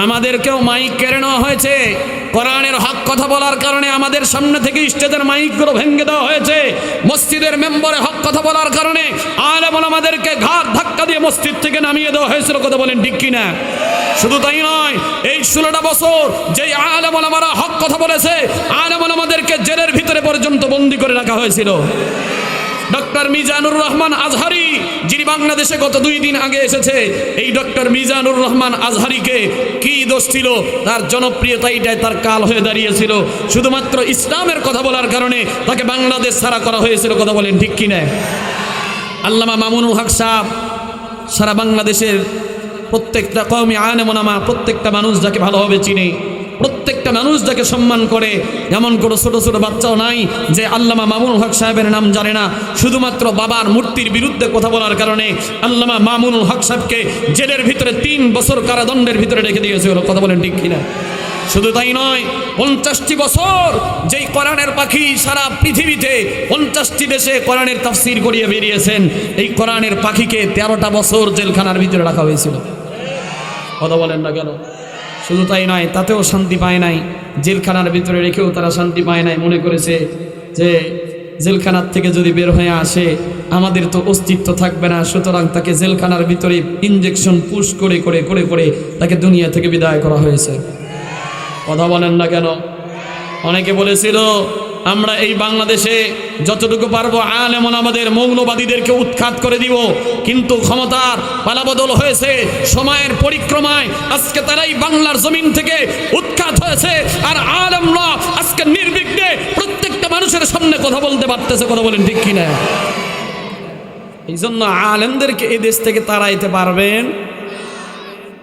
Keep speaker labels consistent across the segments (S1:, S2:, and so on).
S1: আমাদেরকেও মাইক কেড়ে নেওয়া হয়েছে। কোরআনের হক কথা বলার কারণে আমাদের সামনে থেকে স্টেজের মাইকগুলো ভেঙে দেওয়া হয়েছে। মসজিদের মেম্বারে হক কথা বলার কারণে আলেম ওলামাদেরকে ঘাট ধাক্কা দিয়ে মসজিদ থেকে নামিয়ে দেওয়া হয়েছিল। কথা বলেন ঠিক কিনা? শুধু তাই নয়, এই 16টা বছর যেই আলেম ওলামারা হক কথা বলেছে, আলেম ওলামাদেরকে জেলের ভিতরে পর্যন্ত বন্দী করে রাখা হয়েছিল। ডক্টর মিজানুর রহমান আজহারি, যিনি বাংলাদেশে গত 2 দিন আগে এসেছে, এই ডক্টর মিজানুর রহমান আজহারিকে কি দোষ ছিল? তার জনপ্রিয়তা এটাই তার কাল হয়ে দাঁড়িয়েছিল। শুধুমাত্র ইসলামের কথা বলার কারণে তাকে বাংলাদেশ ছাড়া করা হয়েছিল। কথা বলেন ঠিক কিনা? আল্লামা মামুনুল হক সাহেব সারা বাংলাদেশের প্রত্যেকটা কওমি আলেম ওলামা, প্রত্যেকটা মানুষ যাকে ভালোভাবে চিনে, প্রত্যেকটা মানুষ যাকে সম্মান করে, এমন কোনো ছোট ছোট বাচ্চাও নাই যে আল্লামা মামুনুল হক সাহেবের নাম জানে না। শুধুমাত্র বাবার মূর্তির বিরুদ্ধে কথা বলার কারণে আল্লামা মামুনুল হক সাহেবকে জেলের ভিতরে 3 বছর কারাদণ্ডের ভিতরে রেখে দিয়েছিল। কথা বলেন ঠিক কিনা? শুধু তাই নয়, 50টি বছর যেই কোরআনের পাখি সারা পৃথিবীতে 50টি দেশে কোরআনের তাফসীর করিয়ে বেরিয়েছেন, এই কোরআনের পাখিকে 13টা বছর জেলখানার ভিতরে রাখা হয়েছিল। কথা বলেন না কেন? শুধু তাই নয়, তাতেও শান্তি পায় নাই। জেলখানার ভিতরে রেখেও তারা শান্তি পায় নাই। মনে করেছে যে জেলখানার থেকে যদি বের হয়ে আসে আমাদের তো অস্তিত্ব থাকবে না, সুতরাং তাকে জেলখানার ভিতরে ইনজেকশন পুশ করে করে করে করে তাকে দুনিয়া থেকে বিদায় করা হয়েছে। কথা বলেন না কেন? অনেকে বলেছিল আমরা এই বাংলাদেশে যতটুকু পারবো আলেম ওলামাদের মৌলবাদীদেরকে উৎখাত করে দিব, কিন্তু ক্ষমতার পালাবদল হয়েছে, সময়ের পরিক্রমায় আজকে তারাই বাংলার জমিন থেকে উৎখাত হয়েছে। আর আলেমরা আজকে নির্বিঘ্নে প্রত্যেকটা মানুষের সামনে কথা বলতে পারতেছে। কথা বলেন ঠিক কিনা? এই জন্য আলেমদেরকে এই দেশ থেকে তাড়াইতে পারবেন।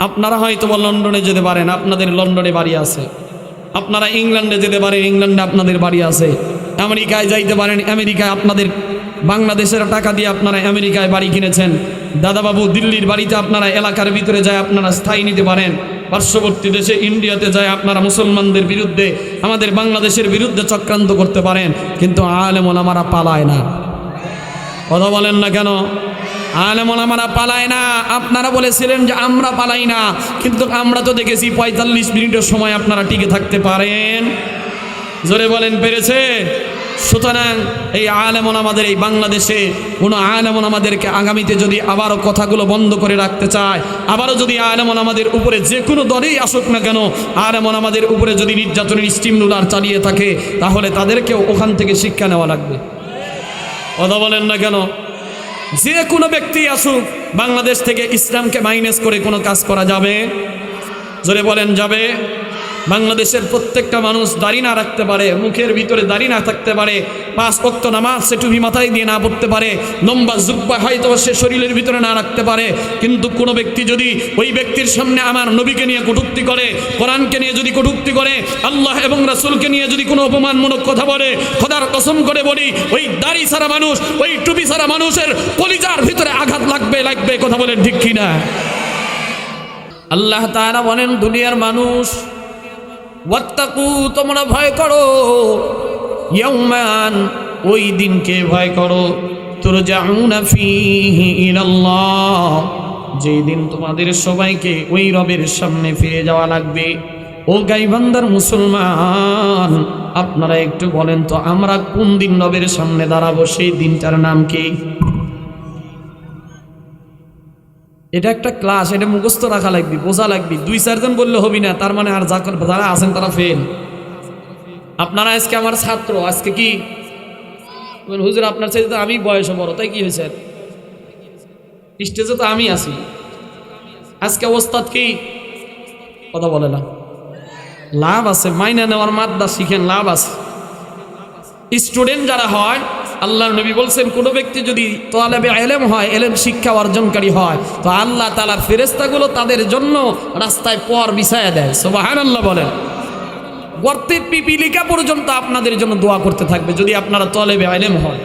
S1: আপনারা হয়তো লন্ডনে যেতে পারেন, আপনাদের লন্ডনে বাড়ি আছে। আপনারা ইংল্যান্ডে যেতে পারেন, ইংল্যান্ডে আপনাদের বাড়ি আছে। আমেরিকায় যাইতে পারেন, আমেরিকায় আপনাদের বাংলাদেশের টাকা দিয়ে আপনারা আমেরিকায় বাড়ি কিনেছেন। দাদাবাবু দিল্লির বাড়িতে আপনারা এলাকার ভিতরে যায় আপনারা স্থায়ী নিতে পারেন। পার্শ্ববর্তী দেশে ইন্ডিয়াতে যায় আপনারা মুসলমানদের বিরুদ্ধে, আমাদের বাংলাদেশের বিরুদ্ধে চক্রান্ত করতে পারেন, কিন্তু আলেম ওলামারা পালায় না। কথা বলেন না কেন? আলেম ওলামারা পালায় না। আপনারা বলেছিলেন যে আমরা পালাই না, কিন্তু আমরা তো দেখেছি 45 মিনিটের সময় আপনারা টিকে থাকতে পারেন। জোরে বলেন, পেরেছে? সুতরাং এই আলেম ওলামাদের এই বাংলাদেশে কোনো আলেম ওলামাদেরকে আগামীতে যদি আবারও কথাগুলো বন্ধ করে রাখতে চায়, আবারও যদি আলেম ওলামাদের উপরে যে কোনো দলেই আসুক না কেন, আলেম ওলামাদের উপরে যদি নির্যাতনের স্টিম রুলার চালিয়ে থাকে, তাহলে তাদেরকেও ওখান থেকে শিক্ষা নেওয়া লাগবে। কথা বলেন না কেন? যে কোনো ব্যক্তি আসুক, বাংলাদেশ থেকে ইসলামকে মাইনাস করে কোনো কাজ করা যাবে? জোরে বলেন, যাবে? বাংলাদেশের প্রত্যেকটা মানুষ দাড়ি না রাখতে পারে, মুখের ভিতরে দাড়ি না থাকতে পারে, 5 ওয়াক্ত নামাজ সে টুপি মাথায় দিয়ে না পড়তে পারে, লম্বা জুব্বা হয়তো সে শরীরের ভিতরে না রাখতে পারে, কিন্তু কোনো ব্যক্তি যদি ওই ব্যক্তির সামনে আমার নবীকে নিয়ে কটূক্তি করে, কোরআনকে নিয়ে যদি কটূক্তি করে, আল্লাহ এবং রাসূলকে নিয়ে যদি কোনো অপমানমূলক কথা বলে, খোদার কসম করে বলি ওই দাড়ি ছাড়া মানুষ, ওই টুপি ছাড়া মানুষের কলিজার ভিতরে আঘাত লাগবে। কথা বলেন ঠিক কিনা? আল্লাহ তাআলা বলেন, দুনিয়ার মানুষ, ওয়াত্তাকু, তোমরা ভয় করো, ইয়াউমান, ওই দিনকে ভয় করো, তুরজাউনা ফীহি ইলাল্লাহ, যেই দিন তোমাদের সবাইকে ওই রবের সামনে ফিরে যাওয়া লাগবে। ও গাইবান্দার মুসলমান, আপনারা একটু বলেন তো আমরা কোন দিন রবের সামনে দাঁড়াবো? সেই দিনটার নাম কি? এটা একটা ক্লাস, এটা মুখস্থ রাখা লাগবে, বোঝা লাগবে। 2-4 জন বললে হবি না, তার মানে আর যারা আছেন তারা ফেল। আপনারা আজকে আমার ছাত্র, আজকে কি হুজুর আপনার চাইতে তো আমি বয়সে বড়, তাই কি হয়েছে? স্টেজে তো আমি আছি। আজকে ওস্তাদ কি কথা বলে না? লাভ আছে, মাইনা নেওয়ার মাদ্দা শিখেন, লাভ আছে। স্টুডেন্ট যারা হয়, আল্লাহর নবী বলছেন কোন ব্যক্তি যদি তালেবে ইলম হয়, ইলম শিক্ষা অর্জনকারী হয়, তো আল্লাহ তাআলার ফেরেশতাগুলো তাদের জন্য রাস্তায় পর বিছায়া দেয়। সুবহানাল্লাহ বলেন। গর্তের পিপিলিকা পর্যন্ত আপনাদের জন্য দোয়া করতে থাকবে যদি আপনারা তালেবে ইলম হয়।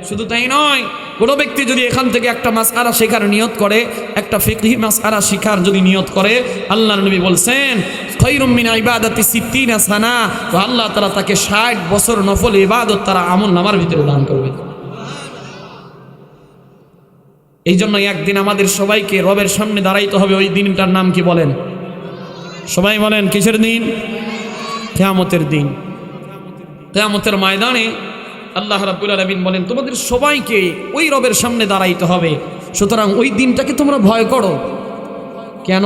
S1: শুধু তাই নয়, কোনো ব্যক্তি যদি এখান থেকে একটা মাসআলা শেখার নিয়ত করে, একটা ফিকহি মাসআলা শেখার যদি নিয়ত করে, আল্লাহর নবী বলছেন খায়রুম মিন ইবাদাতি 60 সানা, তো আল্লাহ তাআলা তাকে 60 বছর নফল ইবাদত তারা আমল নামার ভিতরে দান করবে। এই জন্য একদিন আমাদের সবাইকে রবের সামনে দাঁড়াইতে হবে। ওই দিনটার নাম কি বলেন? সবাই বলেন কিসের দিন? কিয়ামতের দিন। কিয়ামতের ময়দানে আল্লাহ রাব্বুল আলামিন বলেন তোমাদের সবাইকে ওই রবের সামনে দাঁড়াইতে হবে, সুতরাং ওই দিনটাকে তোমরা ভয় করো। কেন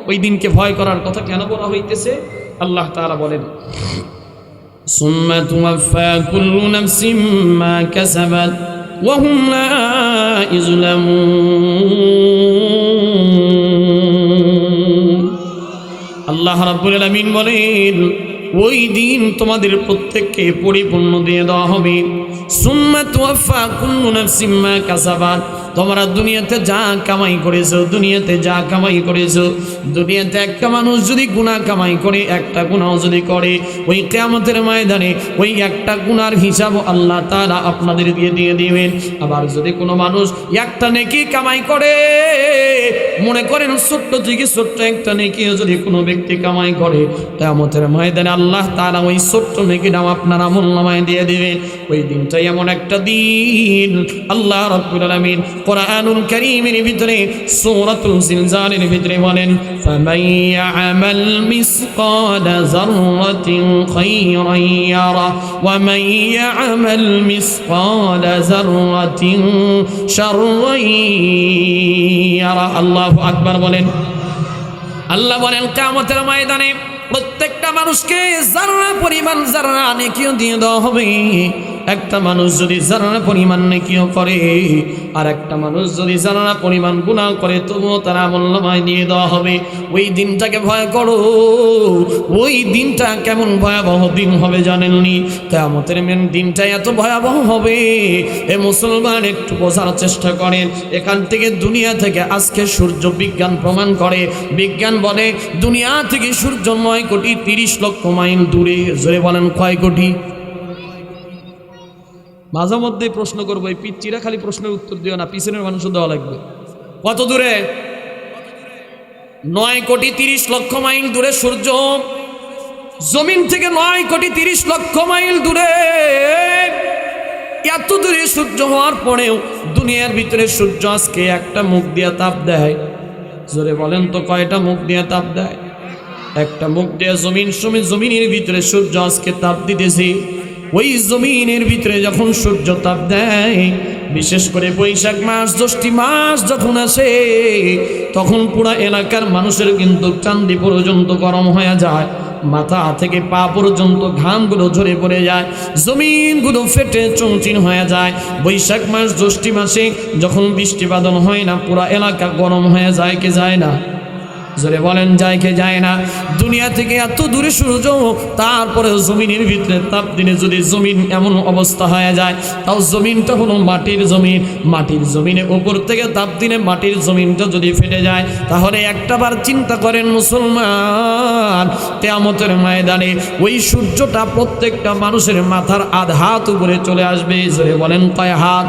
S1: ওই দিনকে ভয় করার কথা কেন বলা হইতেছে? আল্লাহ তাআলা বলেন সুম্মা তুওয়াফা কুল্লু নাফসিম মা কাসাবাত ওয়া হুম লা ইযলামুন। আল্লাহ রাব্বুল আলামিন বলেন ওই দিন তোমাদের প্রত্যেককে পরিপূর্ণ দিয়ে দেওয়া হবে। সুম্মা তুওয়াফা কুল্লু নাফসিম মা কাসাবাত, তোমরা দুনিয়াতে যা কামাই করেছো, দুনিয়াতে যা কামাই করেছো, দুনিয়াতে একটা মানুষ যদি গুনাহ কামাই করে, একটা গুনাহ যদি করে, ওই কিয়ামতের ময়দানে ওই একটা গুনার হিসাব আল্লাহ তাআলা আপনাদের দিয়ে দিবেন। আবার যদি কোনো মানুষ একটা নেকি কামাই করে, মনে করেন ছোট্ট থেকে ছোট্ট একটা নেকি যদি কোনো ব্যক্তি কামাই করে, কিয়ামতের ময়দানে আল্লাহ তাআলা ওই ছোট্ট নেকিটাও আপনার আমলনামায় দিয়ে দিবেন। ওই দিনটা এমন একটা দিন আল্লাহ রাব্বুল আলামিন কোরআনুল কারীমের ভিতরে সূরাতুল জিলজালের ভিতরে বলেন ফামান ইয়ামাল মিসকালা যাররাতিন খায়রান ইয়ারা ওয়া মান ইয়ামাল মিসকালা যাররাতিন শাররান ইয়ারা। আল্লাহু আকবার বলেন। আল্লাহ বলেন কিয়ামতের ময়দানে প্রত্যেকটা মানুষকে যারা পরিমাণ যারা নেকিও দিয়ে দেওয়া হবে। একটা মানুষ যদি যারা পরিমাণ নেকিও করে, আর একটা মানুষ যদি যারা পরিমাণ গুনাহ করে, তবুও তার আমলনামায় দিয়ে দেওয়া হবে। ওই দিনটাকে ভয় করো। ওই দিনটা কেমন ভয়াবহ দিন হবে জানেননি? কিয়ামতের দিনটা এত ভয়াবহ হবে, এ মুসলমান একটু বোঝার চেষ্টা করেন। এখান থেকে দুনিয়া থেকে আজকে সূর্য বিজ্ঞান প্রমাণ করে, বিজ্ঞান বলে দুনিয়া থেকে সূর্য 9 কোটি 30 লক্ষ মাইল দূরে। জোরে বলেন কয় কোটি? মাঝে মধ্যে প্রশ্ন করবো, এই পিচ্চিরা খালি প্রশ্নের উত্তর দিও না, পিছনের মানুষও দেওয়া লাগবে। কত দূরে? 9 কোটি 30 লক্ষ মাইল দূরে সূর্য। জমিন থেকে 9 কোটি 30 লক্ষ মাইল দূরে। এত দূরে সূর্য হওয়ার পরেও দুনিয়ার ভিতরে সূর্য আজকে একটা মুখ দিয়ে তাপ দেয়। জোরে বলেন তো কয়টা মুখ দিয়ে তাপ দেয়? একটা মুখ দিয়ে জমিনের ভিতরে সূর্য আজকে তাপ দিতেছে। ওই জমিনের ভিতরে যখন সূর্য তাপ দেয়, বিশেষ করে বৈশাখ মাস জ্যৈষ্ঠ মাস যখন আসে, তখন পুরা এলাকার মানুষের কিন্তু চান্দি পর্যন্ত গরম হয়ে যায়, মাথা থেকে পা পর্যন্ত ঘামগুলো ঝরে পড়ে যায়, জমিনগুলো ফেটে চৌচির হয়ে যায়। বৈশাখ মাস জ্যৈষ্ঠ মাসে যখন বৃষ্টি বাদল হয় না, পুরা এলাকা গরম হয়ে যায় কি যায় না? জোরে বলেন যায় কি যায় না? দুনিয়া থেকে এত দূরে সূর্য, তারপরে জমিনের ভিতরে তাপ দিনে যদি জমিন এমন অবস্থা হয়ে যায়, তাও জমিনটা হলো মাটির জমিন, মাটির জমিনের উপর থেকে তাপ দিনে মাটির জমিনটা যদি ফেটে যায়, তাহলে একটাবার চিন্তা করেন মুসলমান, কিয়ামতের ময়দানে ওই সূর্যটা প্রত্যেকটা মানুষের মাথার আধা হাত উপরে চলে আসবে। জোরে বলেন কয় হাত?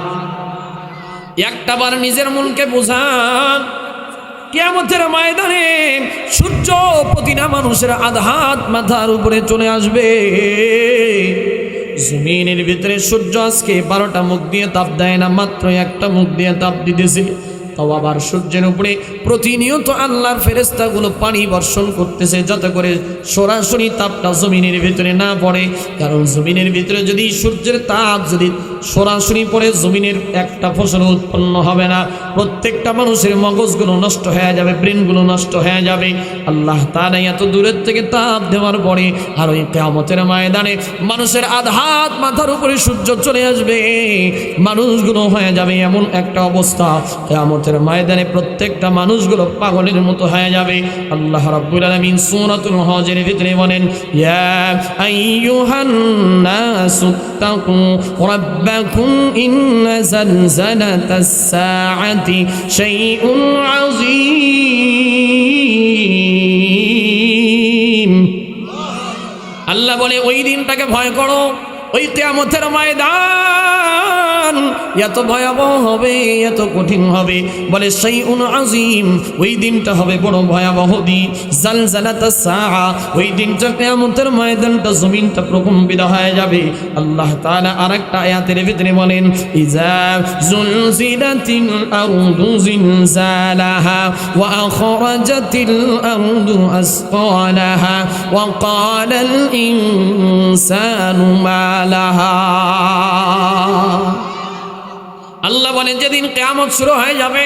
S1: একটাবার নিজের মনকে বোঝান, কিয়ামতের ময়দানে সূর্য প্রতিটা মানুষের আধা হাত মাথার উপরে চলে আসবে। জমিনের ভিতরে সূর্য আজকে 12টা মুখ দিয়ে তাপ দেয় না, মাত্র একটা মুখ দিয়ে তাপ দিতেছে। তাও আবার সূর্যের উপরে প্রতিনিয়ত আল্লাহর ফেরেশতাগুলো পানি বর্ষণ করতেছে, যাতে করে সরাসরি তাপটা জমিনের ভিতরে না পড়ে। কারণ জমিনের ভিতরে যদি সূর্যের তাপ যদি সরাসরি পড়ে, জমিনের একটা ফসল উৎপন্ন হবে না, প্রত্যেকটা মানুষের মগজগুলো নষ্ট হয়ে যাবে, ব্রেনগুলো নষ্ট হয়ে যাবে। আল্লাহ তাআলা এত দূরের থেকে তাপ দেওয়ার পরে আর ওই কিয়ামতের ময়দানে মানুষের আধা হাত মাথার উপরে সূর্য চলে আসবে, মানুষগুলো হয়ে যাবে এমন একটা অবস্থা, কিয়ামতের ময়দানে প্রত্যেকটা মানুষগুলো পাগলের মতো হয়ে যাবে। আল্লাহ রাব্বুল আলামিন সূরাতুল হজের ভিতরে বলেন ইয়া আইয়ুহান নাসু তাকু রাব্বাকুম ইন্না জালজালাতাস সাআতি শাইউন আযীম। আল্লাহ বলে ওই দিনটাকে ভয় করো। ওই কিয়ামতের ময়দান ময়দান এত ভয়াবহ হবে, এত কঠিন হবে, বলে শাইউন আযীম, ওই দিনটা হবে বড় ভয়াবহ দিন। জালজালাতাস সাআ, ওই দিনটা কিয়ামতের ময়দানটা জমিনটা প্রকম্পিত হয়ে যাবে। আল্লাহ তাআলা আরেকটা আয়াতের ভিতরে বলেন ইজা জুলজিলাতিল আরদু জিলজালাহা ওয়া আখরাজাতিল আরদু আসকালাহা ওয়া ক্বালাল ইনসানু মা লাহা। আল্লাহ বলেন যেদিন কিয়ামত শুরু হয়ে যাবে,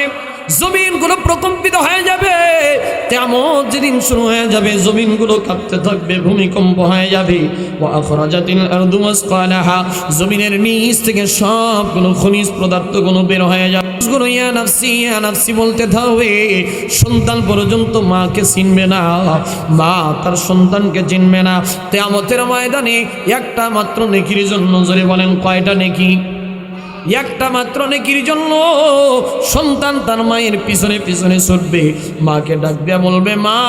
S1: জমিনগুলো প্রকম্পিত হয়ে যাবে। কিয়ামত যেদিন শুরু হয়ে যাবে, জমিনগুলো কাঁপতে থাকবে, ভূমিকম্প হয়ে যাবে। ওয়া আখরাজাতিল আরদু আসকালাহা, জমিনের নিচ থেকে সবগুলো খনিজ পদার্থগুলো বের হয়ে যাবে। ইয়া নাফসি ইয়া নাফসি বলতে থাকবে। সন্তান পর্যন্ত মাকে চিনবে না, মা তার সন্তানকে চিনবে না। কিয়ামতের ময়দানে একটা মাত্র নেকির জন্য, জোরে বলেন কয়টা নেকি? একটা মাত্র নেকির জন্য সন্তান তার মায়ের পিছনে পিছনে ছুটবে, মাকে ডাক দিয়া বলবে মা,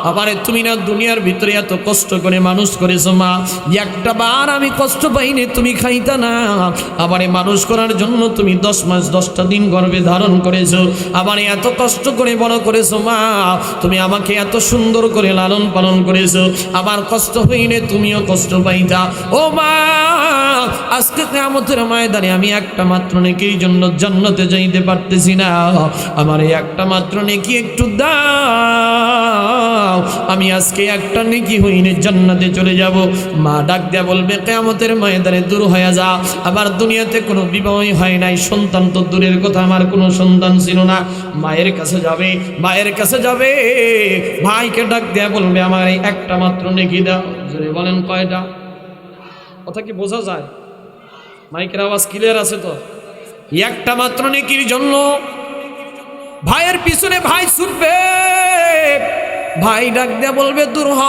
S1: আবারে তুমি না দুনিয়ার ভিতরে এত কষ্ট করে মানুষ করেছো মা, একটা বার আমি কষ্ট পাইনি তুমি খাইতা না। আবারে মানুষ করার জন্য তুমি 10 মাস 10টা দিন গর্ভে ধারণ করেছো, আবারে এত কষ্ট করে বড় করেছো মা, তুমি আমাকে এত সুন্দর করে লালন পালন করেছো, আবার কষ্ট হইলে তুমিও কষ্ট পাইতা। ও মা, আজকে কিয়ামতের ময়দানে আমি একটা মাত্র নেকির জন্য জান্নাতে যাইতে পারতেছি না, আমার এই একটা মাত্র নেকি একটু দাও, আমি আজকে একটা নেকি হইলে জান্নাতে চলে যাব। মা ডাক দেয়া বলবে কিয়ামতের ময়দানে দূর হয়ে যা, আবার দুনিয়াতে কোনো বিবাহই হয় নাই, সন্তান তো দূরের কথা, আমার কোনো সন্তান ছিল না। মায়ের কাছে যাবে, মায়ের কাছে যাবে, ভাইকে ডাক দেয়া বলবে আমার এই একটা মাত্র নেকি দাও। জোরে বলেন কয়টা? কথা কি বোঝা যায়? মাইকের আওয়াজ ক্লিয়ার আছে তো? একটা মাত্র নেকির জন্য ভাইয়ের পিছনে ভাই ছুটবে, ভাই ডাক দেয়া বলবে দূর হ,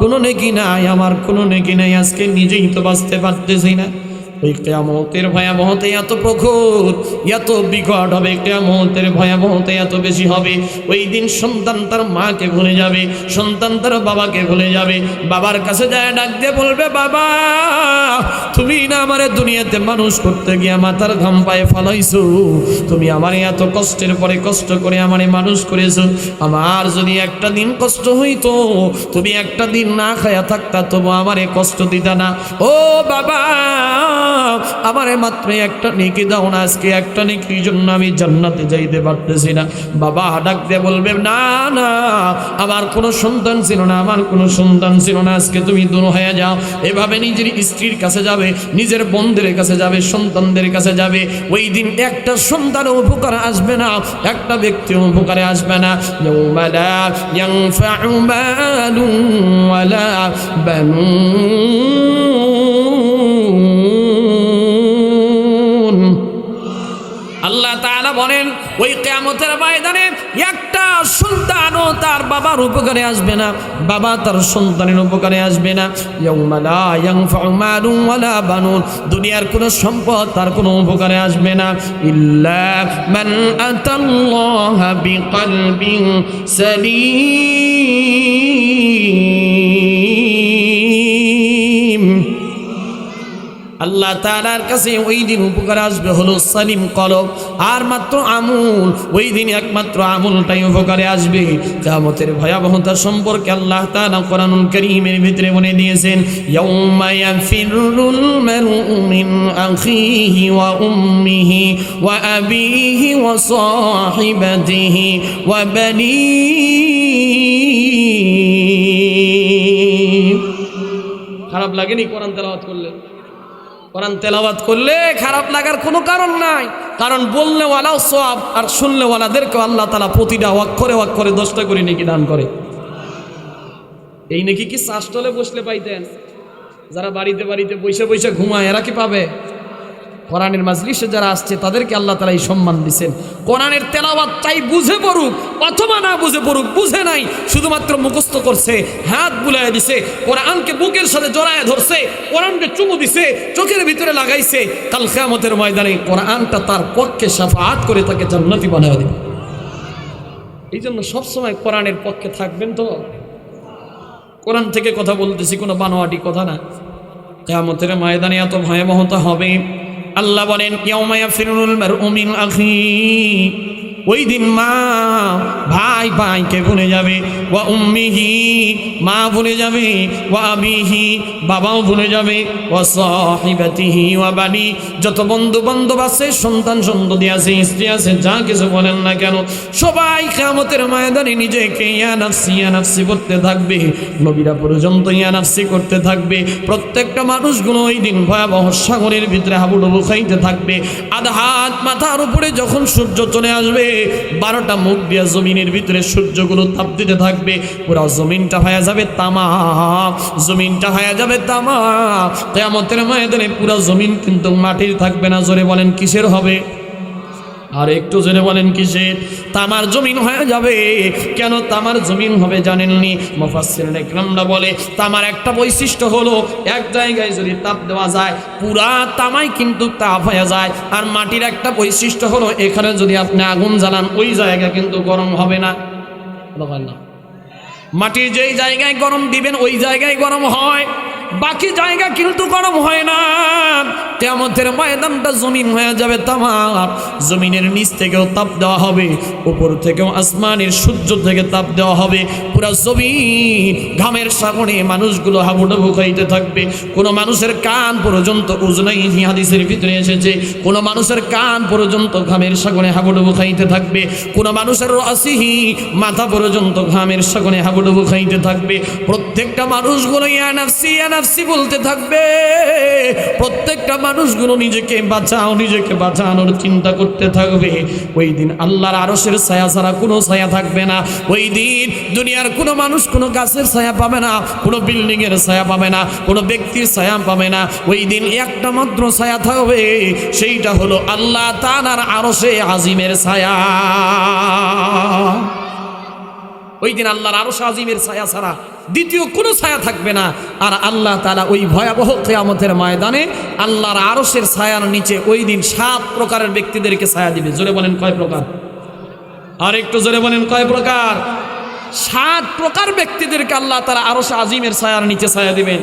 S1: কোনো নেকি নাই, আমার কোনো নেকি নাই, আজকে নিজেই তো বাঁচতে পারতেছি না। ওই কিয়ামতের ভয়াবহতা এত প্রখর, এত বিকট হবে, কিয়ামতের ভয়াবহতা এত বেশি হবে। ওই দিন সন্তান তার মাকে ভুলে যাবে, সন্তান তার বাবাকে ভুলে যাবে, বাবার কাছে যায় ডাক দিয়ে বলবে বাবা, তুমি না আমারে দুনিয়াতে মানুষ করতে গিয়ে মাথার ঘাম পায়ে ফলাইছো, তুমি আমারে এত কষ্টের পরে কষ্ট করে আমারে মানুষ করেছো, আমার যদি একটা দিন কষ্ট হইতো, তুমি একটা দিন না খায়া থাকতা, তবু আমারে কষ্ট দিতা না। ও বাবা, আমারে মাত্র একটা নেকি দাও না, আজকে একটা নেকির জন্য আমি জান্নাতে যাইতে পারতেছি না। বাবা ডাক দিয়ে বলবে না না, আমার কোনো সন্তান ছিল না, আমার কোনো সন্তান ছিল না, আজকে তুমি দূর হয়ে যাও। এভাবে নিজের স্ত্রীর কাছে যাবে, নিজের বন্ধুদের কাছে যাবে, সন্তানদের কাছে যাবে। ওই দিন একটা সন্তান উপকার আসবে না, একটা ব্যক্তি উপকারে আসবে না। ইয়াউমা লা ইয়ানফাউ মালুন ওয়ালা বানুন। আল্লাহ তাআলা বলেন ওই কিয়ামতের ময়দানে একটা সন্তানও তার বাবার উপকারে আসবে না, বাবা তার সন্তানের উপকারে আসবে না। ইয়াউমা লা ইয়ানফাউ মালুন ওয়ালা বানুন, দুনিয়ার কোনো সম্পদ তার কোনো উপকারে আসবে না। ইল্লা মান আতাল্লাহা বিকলবিন সালিম। আল্লাহ তাআলার কাছে ওই দিন উপকার আসবে হলো সালিম কলব, আর মাত্র আমল, ওই দিন একমাত্র আমলটাই উপকারে আসবে। কিয়ামতের ভয়াবহতা সম্পর্কে আল্লাহ তাআলা কোরআনুল কারীমের ভিতরে বলে দিয়েছেন ইয়াউমা ইয়াফিরুল মারউ মিন আখিহি ওয়া উম্মিহি ওয়া আবিহি ওয়া সাহিবাতিহি ওয়া বানিহি। খারাপ লাগেনি কোরআন তেলাওয়াত করলে? কোরআন তেলাওয়াত করলে খারাপ লাগার কোনো কারণ নাই, কারণ বললে ওয়ালাও সওয়াব, আর শুনলে ওয়ালাদেরকে আল্লাহ তাআলা প্রতিটা অক্ষরে অক্ষরে 10টা করে নেকি দান করে। এই নেকি কি চাষতলে বসলে পাইতেন? যারা বাড়িতে বাড়িতে বসে বসে ঘুমায় এরা কি পাবে? কোরআনের মাজলিসে যারা আসছে তাদেরকে আল্লাহ তাআলা এই সম্মান দিয়েছেন। কোরআনের তেলাওয়াত চাই বুঝে পড়ুক অথবা না বুঝে পড়ুক, বুঝে নাই শুধুমাত্র মুখস্থ করছে, হাত বুলায় দিছে, কোরআনকে বুকের সাথে জড়ায় ধরছে, কোরআনকে চুমু দিছে, চোখের ভিতরে লাগাইছে, কাল কিয়ামতের ময়দানে কোরআনটা তার পক্ষে শাফাআত করে তাকে জান্নাতি বানায় দিবে। এই জন্য সবসময় কোরআনের পক্ষে থাকবেন তো। কোরআন থেকে কথা বলতেছি, কোনো বানোয়াটি কথা না। কিয়ামতের ময়দানে এত ভয়াবহতা হবে। আল্লাহ বলেন ইয়াউমা ইয়াফিরুল মারউ মিন আখি, ওই দিন মা ভাই ভাইকে ভুলে যাবে, ওয়া উম্মিহি মা ভুলে যাবে, ওয়া আবিহি বাবাও ভুলে যাবে, ওয়া সাহিবাতিহি ওয়া বানি যত বন্ধু বান্ধব আছে, সন্তান সন্ততি আছে, স্ত্রী আছে, যা কিছু বলেন না কেন সবাই কিয়ামতের ময়দানে নিজেকে ইয়া নাফসি করতে থাকবে। নবীরা পর্যন্ত ইয়া নাফসি করতে থাকবে। প্রত্যেকটা মানুষগুলো ওই দিন ভয়াবহ সাগরের ভিতরে হাবুডুবু খাইতে থাকবে। আধা হাত মাথার উপরে যখন সূর্য চলে আসবে, 12টা মুখ দিয়ে জমিনের ভিতরে সূর্যগুলো তাপ দিতে থাকবে, পুরো জমিনটা হয়ে যাবে তামা, জমিনটা হয়ে যাবে তামা। কিয়ামতের ময়দানে পুরো জমিন কিন্তু মাটির থাকবে না। জোরে বলেন কিসের হবে? আর একটু জোরে বলেন কিসের? তামার জমিন হয়ে যাবে। কেন তামার জমিন হবে জানেননি? মুফাসসিরিন ইকরামরা বলে তামার একটা বৈশিষ্ট্য হলো এক জায়গায় যদি তাপ দেওয়া যায় পুরা তামাই কিন্তু তাপ হয়ে যায়। আর মাটির একটা বৈশিষ্ট্য হলো এখানে যদি আপনি আগুন জ্বালান ওই জায়গা কিন্তু গরম হবে না। মাটির যেই জায়গায় গরম দিবেন ওই জায়গায় গরম হয়, বাকি জায়গা কিন্তু গরম হয় না। কিয়ামতের ময়দানটা জমিন হয়ে যাবে তামা। জমিনের নিচ থেকেও তাপ দেওয়া হবে, উপর থেকেও আসমানের সূর্য থেকে তাপ দেওয়া হবে। পুরা জমিন ঘামের সাগরে মানুষগুলো হাবুডুবু খাইতে থাকবে। কোনো মানুষের কান পর্যন্ত উজনাই হাদিসের ভিতরে এসেছে, কোনো মানুষের কান পর্যন্ত ঘামের সাগরে হাবুডুবু খাইতে থাকবে। কোনো মানুষের রাসিহি মাথা পর্যন্ত ঘামের সাগরে হাবুডুবু খাইতে থাকবে। প্রত্যেকটা মানুষগুলো ইয়া নাফসি বলতে থাকবে। প্রত্যেকটা মানুষগুলো নিজেকে বাঁচাও, নিজেকে বাঁচানোর চিন্তা করতে থাকবে। ওই দিন আল্লাহর আরশের ছায়া ছাড়া কোনো ছায়া থাকবে না। ওই দিন দুনিয়ার কোনো মানুষ কোনো গাছের ছায়া পাবে না, কোনো বিল্ডিং এর ছায়া পাবে না, কোনো ব্যক্তির ছায়া পাবে না। ওই দিন একটা মাত্র ছায়া থাকবে, সেইটা হলো আল্লাহ তাআলার আরশে আজিমের ছায়া। ওই দিন আল্লাহর আরশ আজিমের ছায়া ছাড়া দ্বিতীয় কোনো ছায়া থাকবে না। আর আল্লাহ তাআলা ওই ভয়াবহ কিয়ামতের ময়দানে আল্লাহর আরশের ছায়ার নিচে ওই দিন 7 প্রকারের ব্যক্তিদেরকে ছায়া দিবে। জোরে বলেন কয় প্রকার? আর একটু জোরে বলেন কয় প্রকার? 7 প্রকার ব্যক্তিদেরকে আল্লাহ তাআলা আরশ আজিমের ছায়ার নিচে ছায়া দিবেন।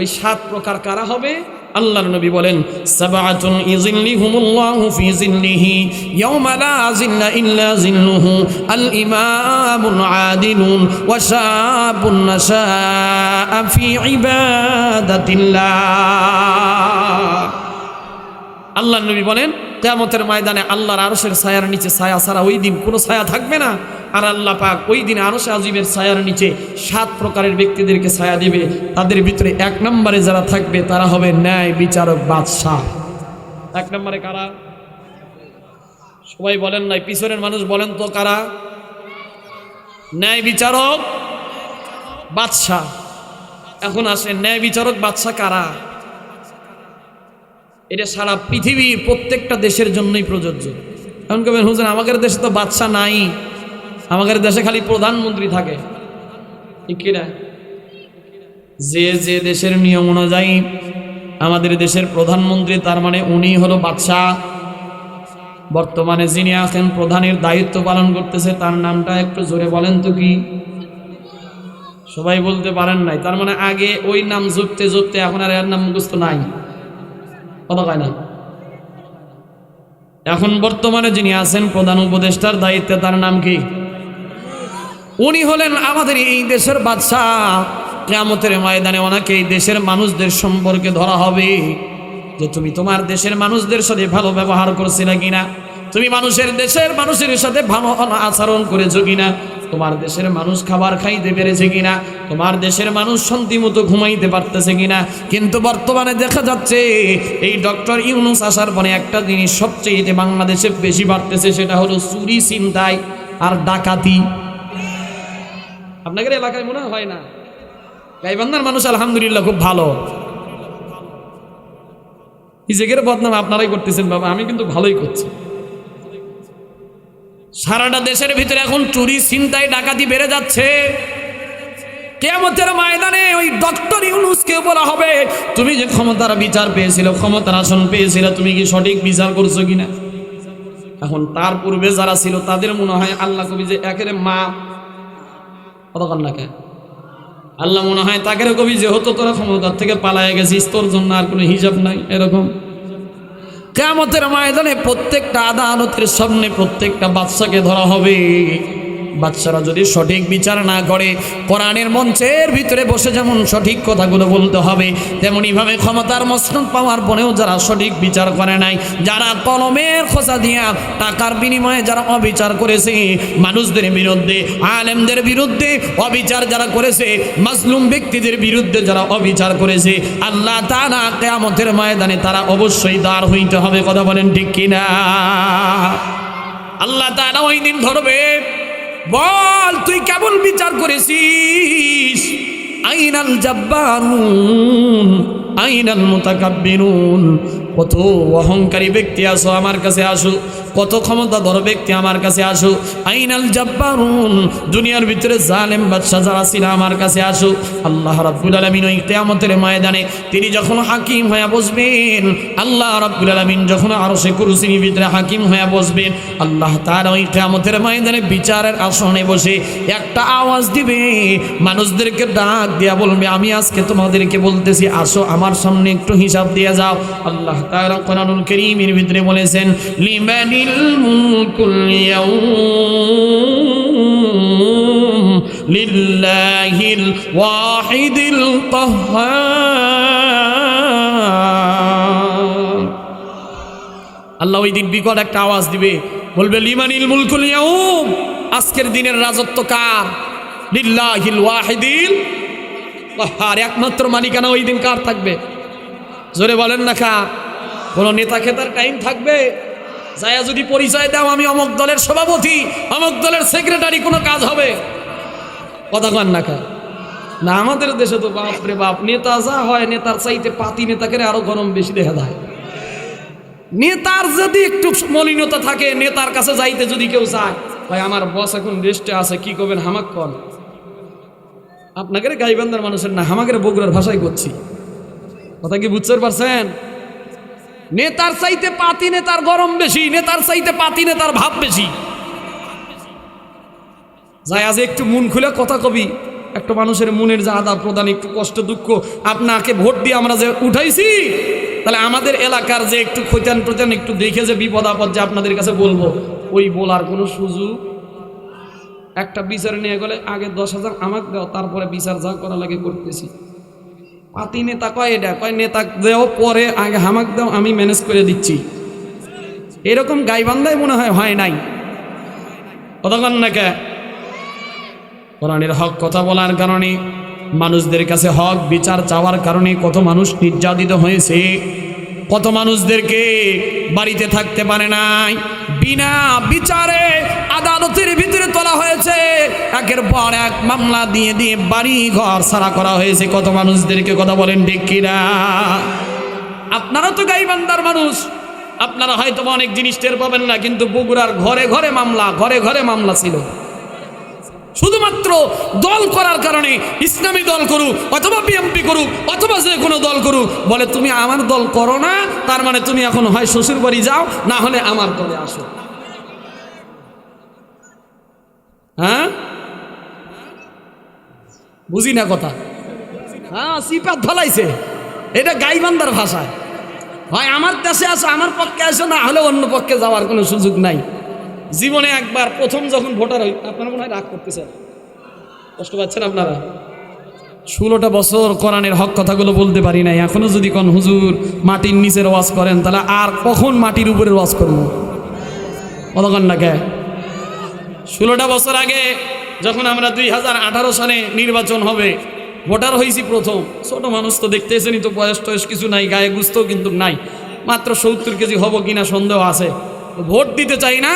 S1: ওই 7 প্রকার কারা হবে? আল্লাহর নবী বলেন সাবআতুন ইযিল্লিহুমুল্লাহু ফি যিল্লিহি ইয়াওমা লা যিল্লা ইল্লা যিল্লুহু আল ইমামুল আদিলুন ওয়া শাবুন নাশাআ ফি ইবাদাতিল্লাহ। আল্লাহর নবী বলেন কিয়ামতের ময়দানে আল্লাহর আরশের ছায়ার নিচে ছায়া ছাড়া ওই দিন কোনো ছায়া থাকবে না। আর আল্লাহ পাক ওই দিন আরশে আজিমের ছায়ার নিচে 7 প্রকারের ব্যক্তিদেরকে ছায়া দিবে। তাদের ভিতরে 1 নম্বরে যারা থাকবে তারা হবে ন্যায় বিচারক বাদশাহ। 1 নম্বরে কারা? সবাই বলেন নাই, পিছনের মানুষ বলেন তো কারা? ন্যায় বিচারক বাদশাহ। এখন আসেন ন্যায় বিচারক বাদশাহ কারা? এটা সারা পৃথিবীর প্রত্যেকটা দেশের জন্যই প্রযোজ্য। এখন কেবেন হুজুর আমাদের দেশে তো বাদশাহ নাই, আমাদের দেশে খালি প্রধানমন্ত্রী থাকে। ঠিক কিনা? যে যে দেশের নিয়ম অনুযায়ী আমাদের দেশের প্রধানমন্ত্রী, তার মানে উনি হলো বাদশাহ। বর্তমানে যিনি আছেন প্রধানের দায়িত্ব পালন করতেছে তার নামটা একটু জোরে বলেন তো কি? সবাই বলতে পারেন নাই। তার মানে আগে ওই নাম জপতে জপতে এখন আর এর নাম মুখস্থ নাই, কথা কয় না। এখন বর্তমানে যিনি আছেন প্রধান উপদেষ্টার দায়িত্বে তার নাম কি? উনি হলেন আমাদের এই দেশের বাদশাহ। কিয়ামতের ময়দানে ওনাকে এই দেশের মানুষদের সম্পর্কে ধরা হবে যে তুমি তোমার দেশের মানুষদের সাথে ভালো ব্যবহার করছিলে কিনা, তুমি দেশের মানুষের সাথে ভালো আচরণ করেছো কিনা, তোমার দেশের মানুষ খাবার খাইতে পেরেছে কিনা, তোমার দেশের মানুষ শান্তি মতো ঘুমাইতে পারতেছে কিনা। কিন্তু বর্তমানে দেখা যাচ্ছে এই ডক্টর ইউনূস আসার পরে একটা জিনিস সবচেয়ে বাংলাদেশে বেশি বাড়তেছে, সেটা হলো চুরি, ছিনতাই আর ডাকাতি। আপনাদের এলাকায় মনে হয় না? গাইবান্ধার মানুষ আলহামদুলিল্লাহ খুব ভালো। নিজেদের বদনাম আপনারাই করতেছেন বাবা, আমি কিন্তু ভালোই করছি। সারাটা দেশের ভিতরে এখন চুরি, ছিনতাই, ডাকাতি বেড়ে যাচ্ছে। কিয়ামতের ময়দানে ওই ডক্টর ইউনূসকে বলা হবে তুমি যে ক্ষমতার বিচার পেয়েছিল, ক্ষমতার আসন পেয়েছিল, তুমি কি সঠিক বিচার করছো কিনা। এখন তার পূর্বে যারা ছিল তাদের মনে হয় আল্লাহ কবি যে একেবারে মা কতক্ষণ না কে আল্লাহ মনে হয় তাকে কবি যে হতো তোরা ক্ষমতার থেকে পালায় গেছিস, তোর জন্য আর কোনো হিসাব নাই। এরকম কিয়ামতের ময়দানে প্রত্যেকটা আদালতের সামনে প্রত্যেকটা বাদশাকে ধরা হবে। বাদশারা যদি সঠিক বিচার না করে, কোরআনের মঞ্চের ভিতরে বসে যেমন সঠিক কথাগুলো বলতে হবে, তেমনিভাবে ক্ষমতার মসনদ পাওয়ার পরেও যারা সঠিক বিচার করে নাই, যারা কলমের খোঁচা দিয়া টাকার বিনিময়ে যারা অবিচার করেছে, মানুষদের বিরুদ্ধে, আলেমদের বিরুদ্ধে অবিচার যারা করেছে, মাজলুম ব্যক্তিদের বিরুদ্ধে যারা অবিচার করেছে, আল্লাহ তাআলা কিয়ামতের ময়দানে তারা অবশ্যই দাঁড় হইতে হবে। কথা বলেন ঠিক কিনা? আল্লাহ তাআলা ওই দিন ধরবে, বল তুই কেবল বিচার করেছিস? আইনাল জাব্বারুন আইনাল মুতাকাব্বিরুন, কত অহংকারী ব্যক্তি আসো আমার কাছে আসো, কত ক্ষমতাধর ব্যক্তি আমার কাছে আসো। আইনাল জাব্বারুন, দুনিয়ার ভিতরে জালেম বাদশা যারা ছিল আমার কাছে আসো। আল্লাহ রাব্বুল আলামিন ওই কিয়ামতের ময়দানে তিনি যখন হাকিম হয়ে বসবেন, আল্লাহ রাব্বুল আলামিন যখন আরশে কুরসির ভিতরে হাকিম হয়ে বসবেন, আল্লাহ তাআলা ওই কিয়ামতের ময়দানে বিচারের আসনে বসে একটা আওয়াজ দিবে, মানুষদেরকে ডাক দিয়া বলবে, আমি আজকে তোমাদেরকে বলতেছি আসো আমার সামনে একটু হিসাব দিয়ে যাও। আল্লাহ তাআলা কোরআনুল কারীমের ভিতরে বলেছেন, লিমানিল মুলকুল ইয়াউম লিল্লাহিল ওয়াহিদিল কাহ্হার। আল্লাহ ওই দিন বিকট একটা আওয়াজ দিবে, বলবে লিমানিল মুলকুল ইয়াউম, আজকের দিনের রাজত্ব কার? লিল্লাহিল ওয়াহিদিল কাহ্হার, একমাত্র মালিকানা ওই দিন কার থাকবে? জোরে বলেন না কার? কোনো নেতা খেতার টাইম থাকবে? যায়া যদি পরিচয় দাও আমি অমুক দলের সভাপতি, অমুক দলের সেক্রেটারি, কোনো কাজ হবে? কথা কন না কার? না, আমাদের দেশে তো বাপরে বাপ, নেতা যা হয় নেতার চাইতে পাতি নেতাকে আরো গরম বেশি দেখা যায়। নেতার যদি একটু মলিনতা থাকে, নেতার কাছে যাইতে যদি কেউ চায়, ভাই আমার বস এখন রেস্টে আছে, কি করবেন হামাক কন। আপনাকে গাইবান্ধার মানুষের না, হামাকের বগুড়ার ভাষায় করছি, কথা কি বুঝতে পারছেন? নেতার চাইতে পাতি নেতার গরম বেশি, নেতার চাইতে পাতি নেতার ভাব বেশি। যাই আজ একটু মন খুলে কথা কবি, একটা মানুষের মনের যে আদাব প্রদান, একটু কষ্ট দুঃখ, আপনাকে ভোট দিয়ে আমরা যে উঠাইছি, তাহলে আমাদের এলাকার যে একটু খৈতান টোতান একটু দেখে যে বিপদ আপদ যে আপনাদের কাছে বলবো, ওই বলার কোনো সুযোগ। একটা বিচার নিয়ে গেলে আগে 10,000 আমাকে দাও, তারপরে বিচার যা করা লাগে করতেছি। পাতি নেতা কয় এটা, কয় নেতা দেও পরে আগে হামাক দাও, আমি ম্যানেজ করে দিচ্ছি। এরকম গাইবান্ধায় মনে হয় নাই। কতক্ষণ না কে কোরআনের হক কথা বলার কারণে, মানুষদের কাছে হক বিচার চাওয়ার কারণে কত মানুষ নির্যাতিত হয়েছে, কত মানুষদেরকে বাড়িতে থাকতে পারে নাই, বিনা বিচারে আদালতের ভিতরে তোলা হয়েছে, একের পর এক মামলা দিয়ে দিয়ে বাড়ি ঘর ছাড়া করা হয়েছে কত মানুষদেরকে। কথা বলেন ঠিক কিনা? আপনারা তো গাইবান্ধার মানুষ, আপনারা হয়তো অনেক জিনিস টের পাবেন না, কিন্তু বগুড়ার ঘরে ঘরে মামলা, ঘরে ঘরে মামলা ছিল। শুধুমাত্র দল করার কারণে, ইসলামী দল করুক অথবা বিএনপি করুক অথবা যে কোনো দল করুক, বলে তুমি আমার দল করো না, তার মানে তুমি এখন হয় শ্বশুর বাড়ি যাও, না হলে আমার দলে আসো। হ্যাঁ, বুঝি না কথা? হ্যাঁ, সিপাত ফলাইছে, এটা গাইবান্ধার ভাষায়। হয় আমার দেশে আসো, আমার পক্ষে আসো, না হলে অন্য পক্ষে যাওয়ার কোনো সুযোগ নাই। জীবনে একবার প্রথম যখন ভোটার হই, আপনারা মনে হয় রাগ করতেছেন, কষ্ট পাচ্ছেন আপনারা। 16টা বছর কোরআনের হক কথাগুলো বলতে পারি নাই। এখনো যদি কোন হুজুর মাটির নিচের ওয়াজ করেন, তাহলে আর কখন মাটির উপরের ওয়াজ করবো? কতক্ষণ না কে? 16টা বছর আগে যখন আমরা 2018 সালে নির্বাচন হবে, ভোটার হয়েছি প্রথম। ছোট মানুষ তো দেখতেছেনই তো, বয়স টয়স কিছু নাই, গায়ে গুস্তও কিন্তু নাই, মাত্র 70 কেজি হব কিনা সন্দেহ আছে। ভোট দিতে চাই না,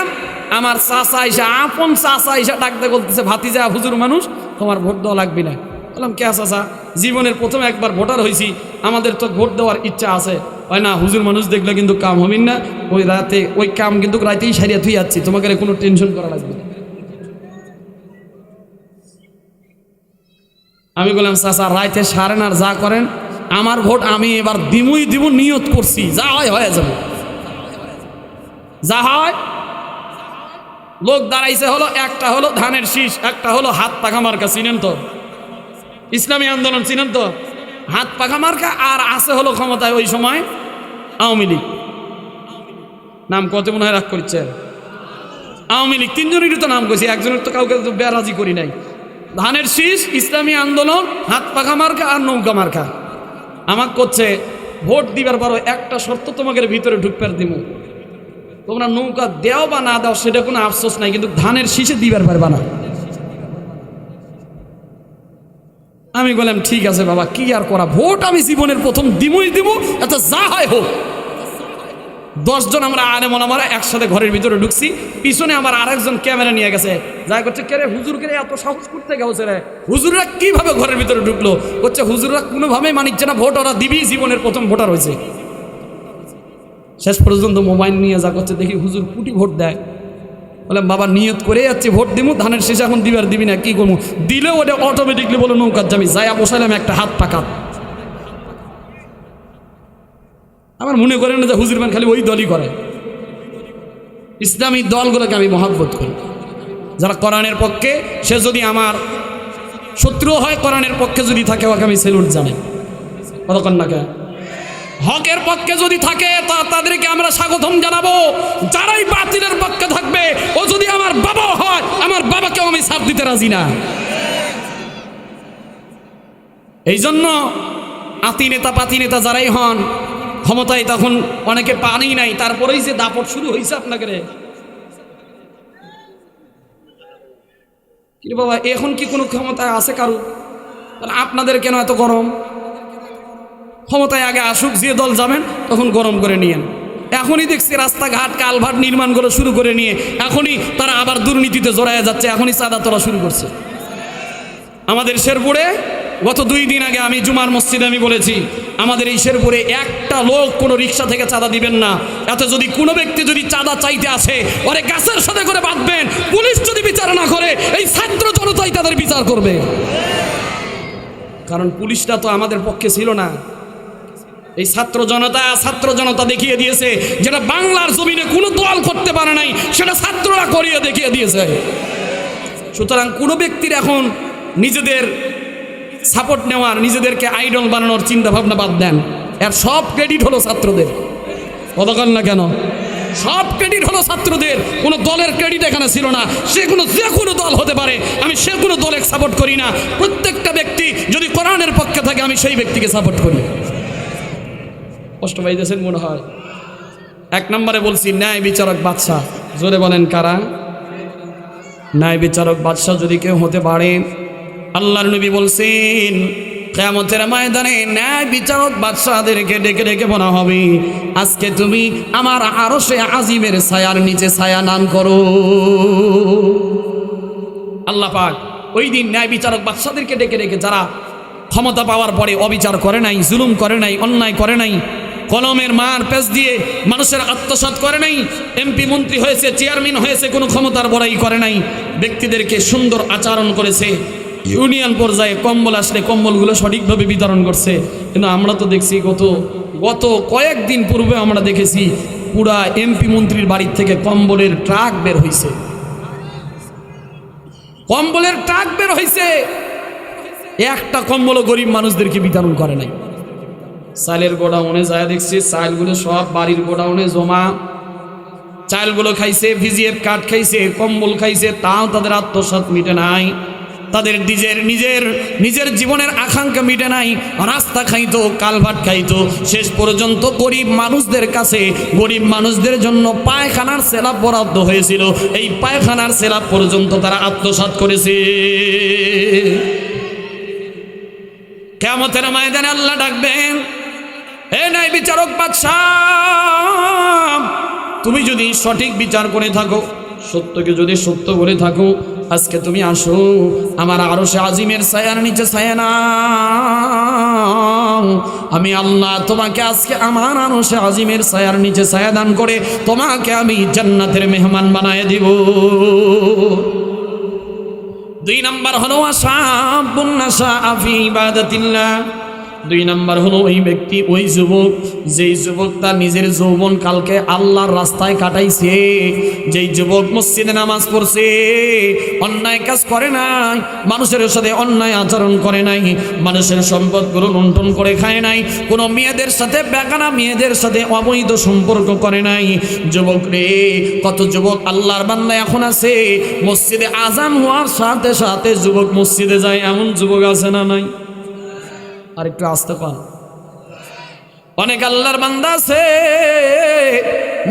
S1: আমার চাচা আইসা, আপন চাচা আইসা ডাকতে বলতেছে, ভাতিজা হুজুর মানুষ, তোমার ভোট দেওয়া লাগবে না। বললাম কে চাচা, জীবনের প্রথম একবার ভোটার হয়েছি, আমাদের তো ভোট দেওয়ার ইচ্ছা আছে। হয় না, হুজুর মানুষ দেখলে কিন্তু কাম হবেন না, ওই রাতে ওই কাম কিন্তু রাতেই সারিয়া থুই যাচ্ছি, তোমাকে কোনো টেনশন করা লাগবে না। আমি বললাম চাচা রাইতে সারেন আর যা করেন, আমার ভোট আমি এবার দিমুই দিব, নিয়ত করছি, যা হয় হয়ে যাবে, যা হয়। লোক দাঁড়াইছে হলো, একটা হলো ধানের শীষ, একটা হলো হাত পাখা মার্কা, চিনেন তো? ইসলামী আন্দোলন চিনেন তো, হাত পাখা মার্কা, আর আছে হলো ক্ষমতায় ওই সময় আওয়ামী লীগ। নাম কত মনে হয় রাগ করছে, আওয়ামী লীগ তিনজনেরই তো নাম কইছি, একজনের তো কাউকে তো বেরাজি করি নাই। ধানের শীষ, ইসলামী আন্দোলন, হাত পাখা মার্কা আর নৌকা মার্কা। আমাকে করছে ভোট দিবার পরও একটা শর্ত তোমাদের ভিতরে ঢুকবার দিব, তোমরা নৌকা দেও বা না দাও সেটা কোনো আফসোস নাই, কিন্তু ধানের শীষে দিবার পারবা না। আমি বললাম ঠিক আছে বাবা, কি আর করা, ভোট আমি জীবনের প্রথম দিমই দিব, এত যা হয় হোক। 10 জন আমরা আলেম ওলামারা একসাথে ঘরের ভিতরে ঢুকছি, পিছনে আমার আরেকজন ক্যামেরা নিয়ে গেছে, যা করছে কে রে হুজুর কে এত সাহস করতে গেছে রে, হুজুররা কিভাবে ঘরের ভিতরে ঢুকলো, হচ্ছে হুজুররা কোনোভাবেই মানিচ্ছে না, ভোট ওরা দিবি, জীবনের প্রথম ভোটার হয়েছে। শেষ পর্যন্ত মোবাইল নিয়ে যা করছে দেখি হুজুর কুটি ভোট দেয়। বললাম বাবা নিয়ত করে যাচ্ছি ভোট দিব, ধানের শেষে এখন দিবার দিবি না, কি করবো, দিলেও ওটা অটোমেটিকলি বলো নৌকার জামি, যাইয়া বসাইলাম একটা হাত পাকা। আমার মনে করেন না যে হুজুর মান খালি ওই দলই করে, ইসলামী দলগুলোকে আমি মহাব্বত করি। যারা কোরআনের পক্ষে, সে যদি আমার শত্রু হয়, কোরআনের পক্ষে যদি থাকে ওকে আমি সেলুট জানাই, কতক্ষণ না কে হকের পক্ষে যদি থাকে তাদেরকে আমরা স্বাগতম জানাবো। যারাই বাতিলের পক্ষে থাকবে, ও যদি আমার বাবা হয়, আমার বাবাকেও আমি সাথ দিতে রাজি না। এই জন্য আতি নেতা পাতি নেতা যারাই হন ক্ষমতায়, তখন অনেকে পানি নাই, তারপরেই যে দাপট শুরু হয়েছে আপনাকে রে কি বাবা, এখন কি কোনো ক্ষমতায় আছে কারো? আপনাদের কেন এত গরম? ক্ষমতায় আগে আসুক, যে দল যাবেন তখন গরম করে নিয়েন। এখনই দেখছি রাস্তাঘাট কালভার্ট নির্মাণ করে শুরু করে নিয়ে এখনই তারা আবার দুর্নীতিতে জড়ায় যাচ্ছে, এখনই চাঁদা তোলা শুরু করছে। আমাদের শেরপুরে গত 2 দিন আগে আমি জুমার মসজিদে আমি বলেছি, আমাদের এই শেরপুরে একটা লোক কোনো রিক্সা থেকে চাঁদা দিবেন না। এত যদি কোনো ব্যক্তি যদি চাঁদা চাইতে আসে, ওরে গাছের সাথে করে বাঁধবেন, পুলিশ যদি বিচার না করে এই ছাত্র জনতাই তাদের বিচার করবে। কারণ পুলিশটা তো আমাদের পক্ষে ছিল না, এই ছাত্র জনতা দেখিয়ে দিয়েছে, যেটা বাংলার জমিনে কোনো দল করতে পারে নাই, সেটা ছাত্ররা করিয়ে দেখিয়ে দিয়েছে। সুতরাং কোনো ব্যক্তির এখন নিজেদের সাপোর্ট নেওয়ার, নিজেদেরকে আইডল বানানোর চিন্তা ভাবনা বাদ দেন। এর সব ক্রেডিট হলো ছাত্রদের, কতক্ষণ না কেন, সব ক্রেডিট হলো ছাত্রদের, কোনো দলের ক্রেডিট এখানে ছিল না। যে কোনো দল হতে পারে, আমি সে কোনো দলে সাপোর্ট করি না। প্রত্যেকটা ব্যক্তি যদি কোরআনের পক্ষে থাকে, আমি সেই ব্যক্তিকে সাপোর্ট করি। কষ্ট পাইতেছেন মনে হয়। 1 নম্বরে বলছি ন্যায় বিচারক বাদশাহ, জোরে বলেন কারা? ন্যায় বিচারক বাদশাহ যদি কেউ হতে পারে, আল্লাহর নবী বলছেন কিয়ামতের ময়দানে ন্যায় বিচারক বাদশাহদেরকে ডেকে ডেকে বলা হবে, আজকে তুমি আমার আরশে আজিমের ছায়ার নিচে ছায়া নাম করো। আল্লাহ পাক ওই দিন ন্যায় বিচারক বাদশাহদেরকে ডেকে ডেকে, যারা ক্ষমতা পাওয়ার পরে অবিচার করে নাই, জুলুম করে নাই, অন্যায় করে নাই, কলমের মার পেজ দিয়ে মানুষের আত্মসাৎ করে নাই, এমপি মন্ত্রী হয়েছে, চেয়ারম্যান হয়েছে, কোনো ক্ষমতার বড়াই করে নাই, ব্যক্তিদেরকে সুন্দর আচরণ করেছে, ইউনিয়ন পর্যায়ে কম্বল আসলে কম্বলগুলো সঠিকভাবে বিতরণ করছে। কিন্তু আমরা তো দেখছি গত কয়েকদিন পূর্বে আমরা দেখেছি পুরা এমপি মন্ত্রীর বাড়ির থেকে কম্বলের ট্রাক বের হয়েছে, কম্বলের ট্রাক বের হয়েছে, একটা কম্বলও গরিব মানুষদেরকে বিতরণ করে নাই। চালের গোডাউনে যায় দেখছি, চালগুলো সব বাড়ির গোডাউনে জমা, চালগুলো খাইছে, ভিজিএফ কাঠ খাইছে, কম্বল খাইছে, তাও তাদের আত্মসাৎ মিটে নাই, তাদের নিজের জীবনের আকাঙ্ক্ষা মিটে নাই। রাস্তা খাইতো, কালভার্ট খাইতো, শেষ পর্যন্ত গরিব মানুষদের কাছে, গরিব মানুষদের জন্য পায়খানার সেলাপ বরাদ্দ হয়েছিল, এই পায়খানার সেলাপ পর্যন্ত তারা আত্মসাৎ করেছে। কিয়ামতের ময়দানে আল্লাহ ডাকবেন, হে ন্যায় বিচারক বাদশাহ, তুমি যদি সঠিক বিচার করে থাকো, সত্যকে যদি সত্য বলে থাকো, আজকে তুমি আসো আমার আরশে আজিমের ছায়ার নিচে ছায়া নাও। আমি আল্লাহ তোমাকে আজকে আমার আরশে আজিমের ছায়ার নিচে ছায়া দান করে তোমাকে আমি জান্নাতের মেহমান বানায় দিব। 2 নম্বর হলো আশাবুন নাশা ফি ইবাদাতিল্লাহ, দুই নাম্বার হলো ওই ব্যক্তি, ওই যুবক, যেই যুবক তার নিজের যৌবন কালকে আল্লাহর রাস্তায় কাটাইছে, যেই যুবক মসজিদে নামাজ পড়ছে, অন্যায় কাজ করে নাই, মানুষের সাথে অন্যায় আচরণ করে নাই, মানুষের সম্পদগুলো লুণ্ঠন করে খায় নাই, কোনো মেয়েদের সাথে বেগানা মেয়েদের সাথে অবৈধ সম্পর্ক করে নাই। যুবক রে, কত যুবক আল্লাহর বান্দা এখন আছে মসজিদে আজান হওয়ার সাথে সাথে যুবক মসজিদে যায়, এমন যুবক আছে না নাই? আর একটু আস্তে কর। অনেক আল্লাহর বান্দা আছে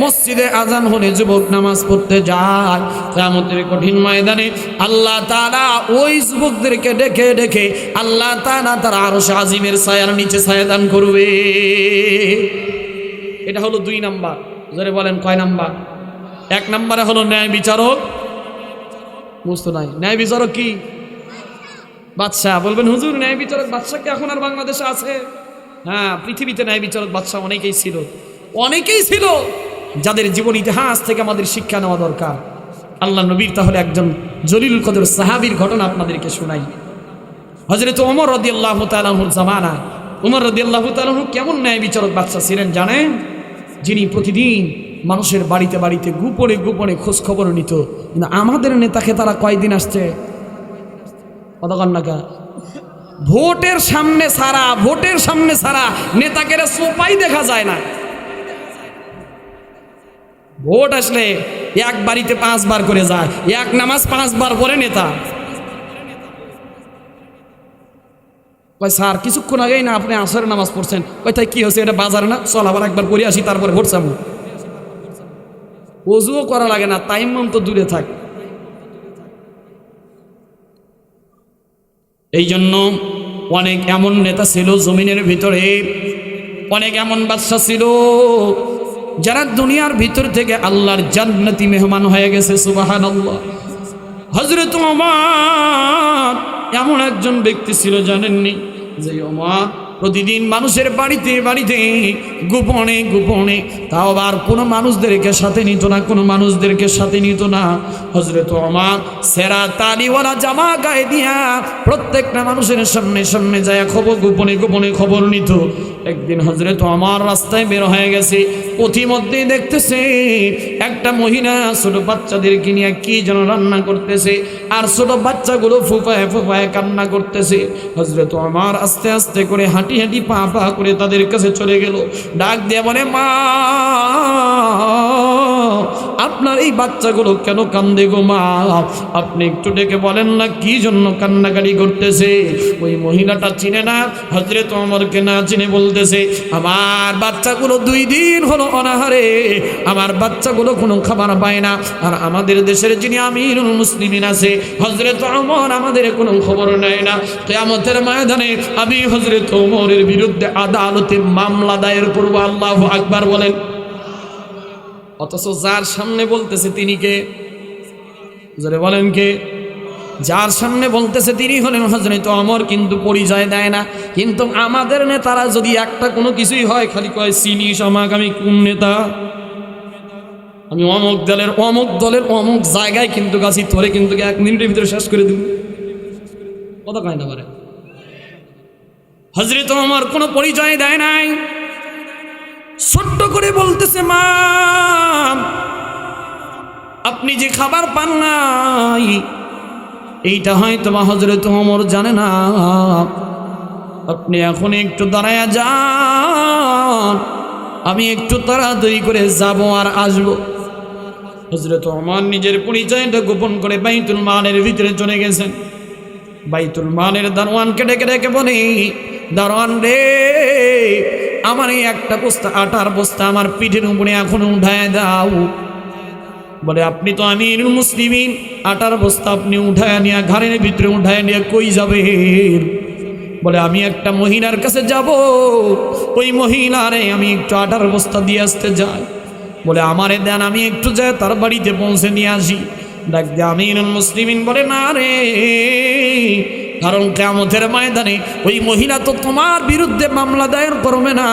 S1: মসজিদে আজান হলে যুবক নামাজ পড়তে যায়, কিয়ামতের কঠিন ময়দানে আল্লাহ তাআলা ওই যুবকদেরকে ডেকে ডেকে আল্লাহ তাআলা তার আরশ আজিমের ছায়ার নিচে ছায়া দান করবে। এটা হলো দুই নাম্বার। জোরে বলেন কয় নাম্বার? এক নাম্বারে হলো ন্যায় বিচারক, বুঝতো নাই? ন্যায় বিচারক কি? বাদশাহ। বলবেন হুজুর ন্যায় বিচারক বাদশাহ কি এখন আর বাংলাদেশে আছে? হ্যাঁ, পৃথিবীতে ন্যায় বিচারক বাদশাহ অনেকেই ছিল, অনেকেই ছিল যাদের জীবন ইতিহাস থেকে আমাদের শিক্ষা নেওয়া দরকার। আল্লাহ নবীর তাহলে একজন জলিলুল কদর সাহাবীর ঘটনা আপনাদেরকে শোনাই। হযরত ওমর রাদিয়াল্লাহু তাআলা আনহুর জামানা, ওমর রাদিয়াল্লাহু তাআলা আনহু কেমন ন্যায় বিচারক বাদশাহ ছিলেন জানেন? যিনি প্রতিদিন মানুষের বাড়িতে বাড়িতে গোপনে গোপনে খোঁজ খবর নিত। কিন্তু আমাদের নেতাকে তারা কয়দিন আসছে কতক্ষণ নাকা ভোটের সামনে সারা নেতাকে সোপাই দেখা যায় না। ভোট আসলে এক বাড়িতে 5 বার করে যায়, এক নামাজ 5 বার পড়ে নেতা। কয় স্যার কিছুক্ষণ আগেই না আপনি আসরের নামাজ পড়ছেন। কয় তাই কি হয়েছে? এটা বাজার না, চল আবার একবার পড়ে আসি তারপরে ভোট চাবো। ওযুও করা লাগে না, তাইম্মাম তো দূরে থাক। এই জন্য অনেক এমন নেতা ছিল জমিনের ভিতরে, অনেক এমন বাদশা ছিল যারা দুনিয়ার ভিতর থেকে আল্লাহর জান্নাতি মেহমান হয়ে গেছে। সুবহানাল্লাহ। হযরত ওমর এমন একজন ব্যক্তি ছিল জানেননি, যে ওমর প্রতিদিন মানুষের বাড়িতে বাড়িতে গোপনে গোপনে, তাও আবার কোনো মানুষদেরকে সাথে নিত না, কোনো মানুষদেরকে সাথে নিত না। হযরত ওমর সেরা তালিওয়ালা জামা গায়ে দিয়া প্রত্যেকটা মানুষের সামনে সামনে যায় খবর গোপনে গোপনে খবর নিত। একদিন হযরত ওমর রাস্তায় বের হয়ে গেছে, পথিমধ্যে দেখতেছে একটা মহিলা ছোট বাচ্চাদেরকে নিয়ে কি যেন রান্না করতেছে, আর ছোট বাচ্চাগুলো ফুপায় ফুপায় কান্না করতেছে। হযরত ওমর আস্তে আস্তে করে হাঁটি হাঁটি পা পা করে তাদের কাছে চলে গেল, ডাক দিয়ে বলে, মা আপনার এই বাচ্চাগুলো কেন কান্দে গো মা? আপনি একটু ডেকে বলেন না কি জন্য কান্নাকাটি করতেছে। ওই মহিলাটা চিনে না, হযরত ওমরকে না চিনে বলতেছে, আমার বাচ্চাগুলো 2 দিন হলো অনাহারে, আমার বাচ্চাগুলো কোনো খাবার পায় না, আর আমাদের দেশের যিনি আমিরুল মুসলিমিন আছে হযরত ওমর আমাদের কোনো খবর নেয় না। কিয়ামতের ময়দানে আমি হযরত ওমরের বিরুদ্ধে আদালতে মামলা দায়ের করব। আল্লাহু আকবার বলেন। অথচ যার সামনে বলতেছে তিনি কে? জোরে বলেন কে? যার সামনে বলতেছে তিনি হলেন হযরত ওমর, কিন্তু পরিচয় দেয় না। কিন্তু আমাদের নেতারা যদি একটা কোনো কিছুই হয় খালি কয়, চিনিস আমাকে, আমি কোন নেতা, আমি অমুক দলের অমুক জায়গায় কিন্তু গাছি, তোরে কিন্তু 1 মিনিটের ভিতরে শেষ করে দেব। কথা কয় না পারে। হযরত ওমর কোনো পরিচয় দেয় নাই, ছোট্ট করে বলতেছে, মা আপনি যে খাবার পান নাই এইটা হয়তো বা হযরত ওমর জানে না, আপনি এখন একটু দাঁড়ায়া যান, আমি একটু তাড়াতাড়ি করে যাব আর আসব। হযরত ওমর নিজের পরিচয়টা গোপন করে বাইতুল মালের ভিতরে চলে গেছেন। বাইতুল মালের দারোয়ানকে ডেকে ডেকে বলে, দারোয়ান রে, আমার এই একটা বস্তা আটার বস্তা আমার পিঠের উপরে এখন উঠায় দাও। বলে, আপনি তো আমিরুল মুসলিমিন, আটার বস্তা আপনি উঠায় নিয়ে ঘাড়ের ভিতরে উঠায় নিয়ে কই যাবেন? বলে, আমি একটা মহিলার কাছে যাব, ওই মহিলারে আমি একটু আটার বস্তা দিয়ে আসতে যাই। বলে, আমারে দেন, আমি একটু যাই তার বাড়িতে পৌঁছে নিয়ে আসি। ডাক দিয়ে আমিরুল মুসলিমিন বলে, না রে, কারণ কিয়ামতের ময়দানে ওই মহিলা তো তোমার বিরুদ্ধে মামলা দায়ের করবে না,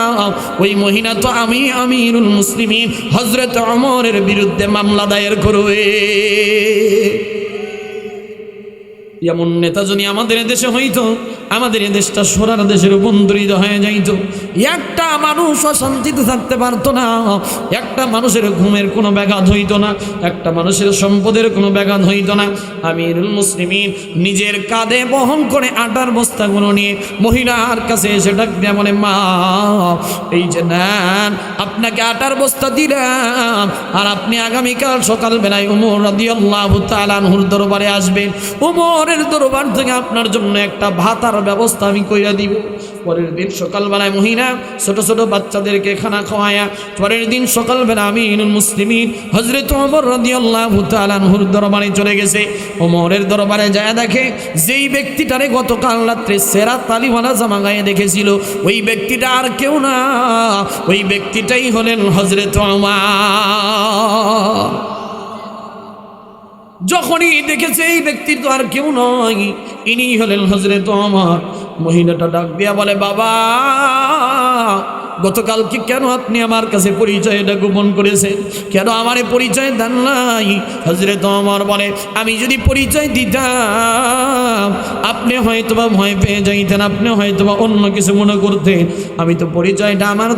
S1: ওই মহিলা তো আমি আমিরুল মুসলিমিন হযরত ওমরের বিরুদ্ধে মামলা দায়ের করবে। এমন নেতা যদি আমাদের দেশে হইতো, আমাদের এই দেশটা সোনার দেশে রূপান্তরিত হয়ে যাইত। একটা মানুষ অশান্তিতে থাকতে পারতো না, একটা মানুষের ঘুমের কোনো ব্যাঘাত হইতো না, একটা মানুষের সম্পদের কোনো ব্যাঘাত হইতো না। আমিরুল মুসলিমিন নিজের কাঁধে বহন করে আটার বস্তাগুলো নিয়ে মহিলার কাছে এসে ডাক দিয়ে বলে, মা এই যে নেন, আপনাকে আটার বস্তা দিলাম, আর আপনি আগামীকাল সকালবেলায় ওমর রাদিয়াল্লাহু তাআলা আনহুর দরবারে আসবেন। ওমরের দরবার থেকে আপনার জন্য একটা ভাতার ব্যবস্থা আমি কইরা দিব। পরের দিন সকালবেলায় মহিলা ছোট ছোট বাচ্চাদেরকে খানা খাওয়ায়া পরের দিন সকালবেলা আমিরুল মুসলিমিন হযরত ওমর রাদিয়াল্লাহু তাআলা আনহুর দরবারে চলে গেছে। ওমরের দরবারে যায় দেখে যেই ব্যক্তিটারে গতকাল রাত্রে সেরা তালিওয়ালা জামা গায়ে দেখেছিল, ওই ব্যক্তিটা আর কেউ না, ওই ব্যক্তিটাই হলেন হযরত ওমর। যখনই দেখেছে এই ব্যক্তির তো আর কেউ নয়, ইনি হলেন হযরত ওমর, মহিলাটা ডাক দিয়া বলে, বাবা গতকালকে কেন আপনি আমার কাছে পরিচয়টা গোপন করেছেন, কেন আমার পরিচয় দেন নাই? হযরত ওমর বলে, আমি যদি পরিচয় দিতাম আপনি হয়তোবা ভয় পেয়ে যাইতেন, আপনি হয়তোবা অন্য কিছু মনে করতেন। আমি তো পরিচয়টা আমার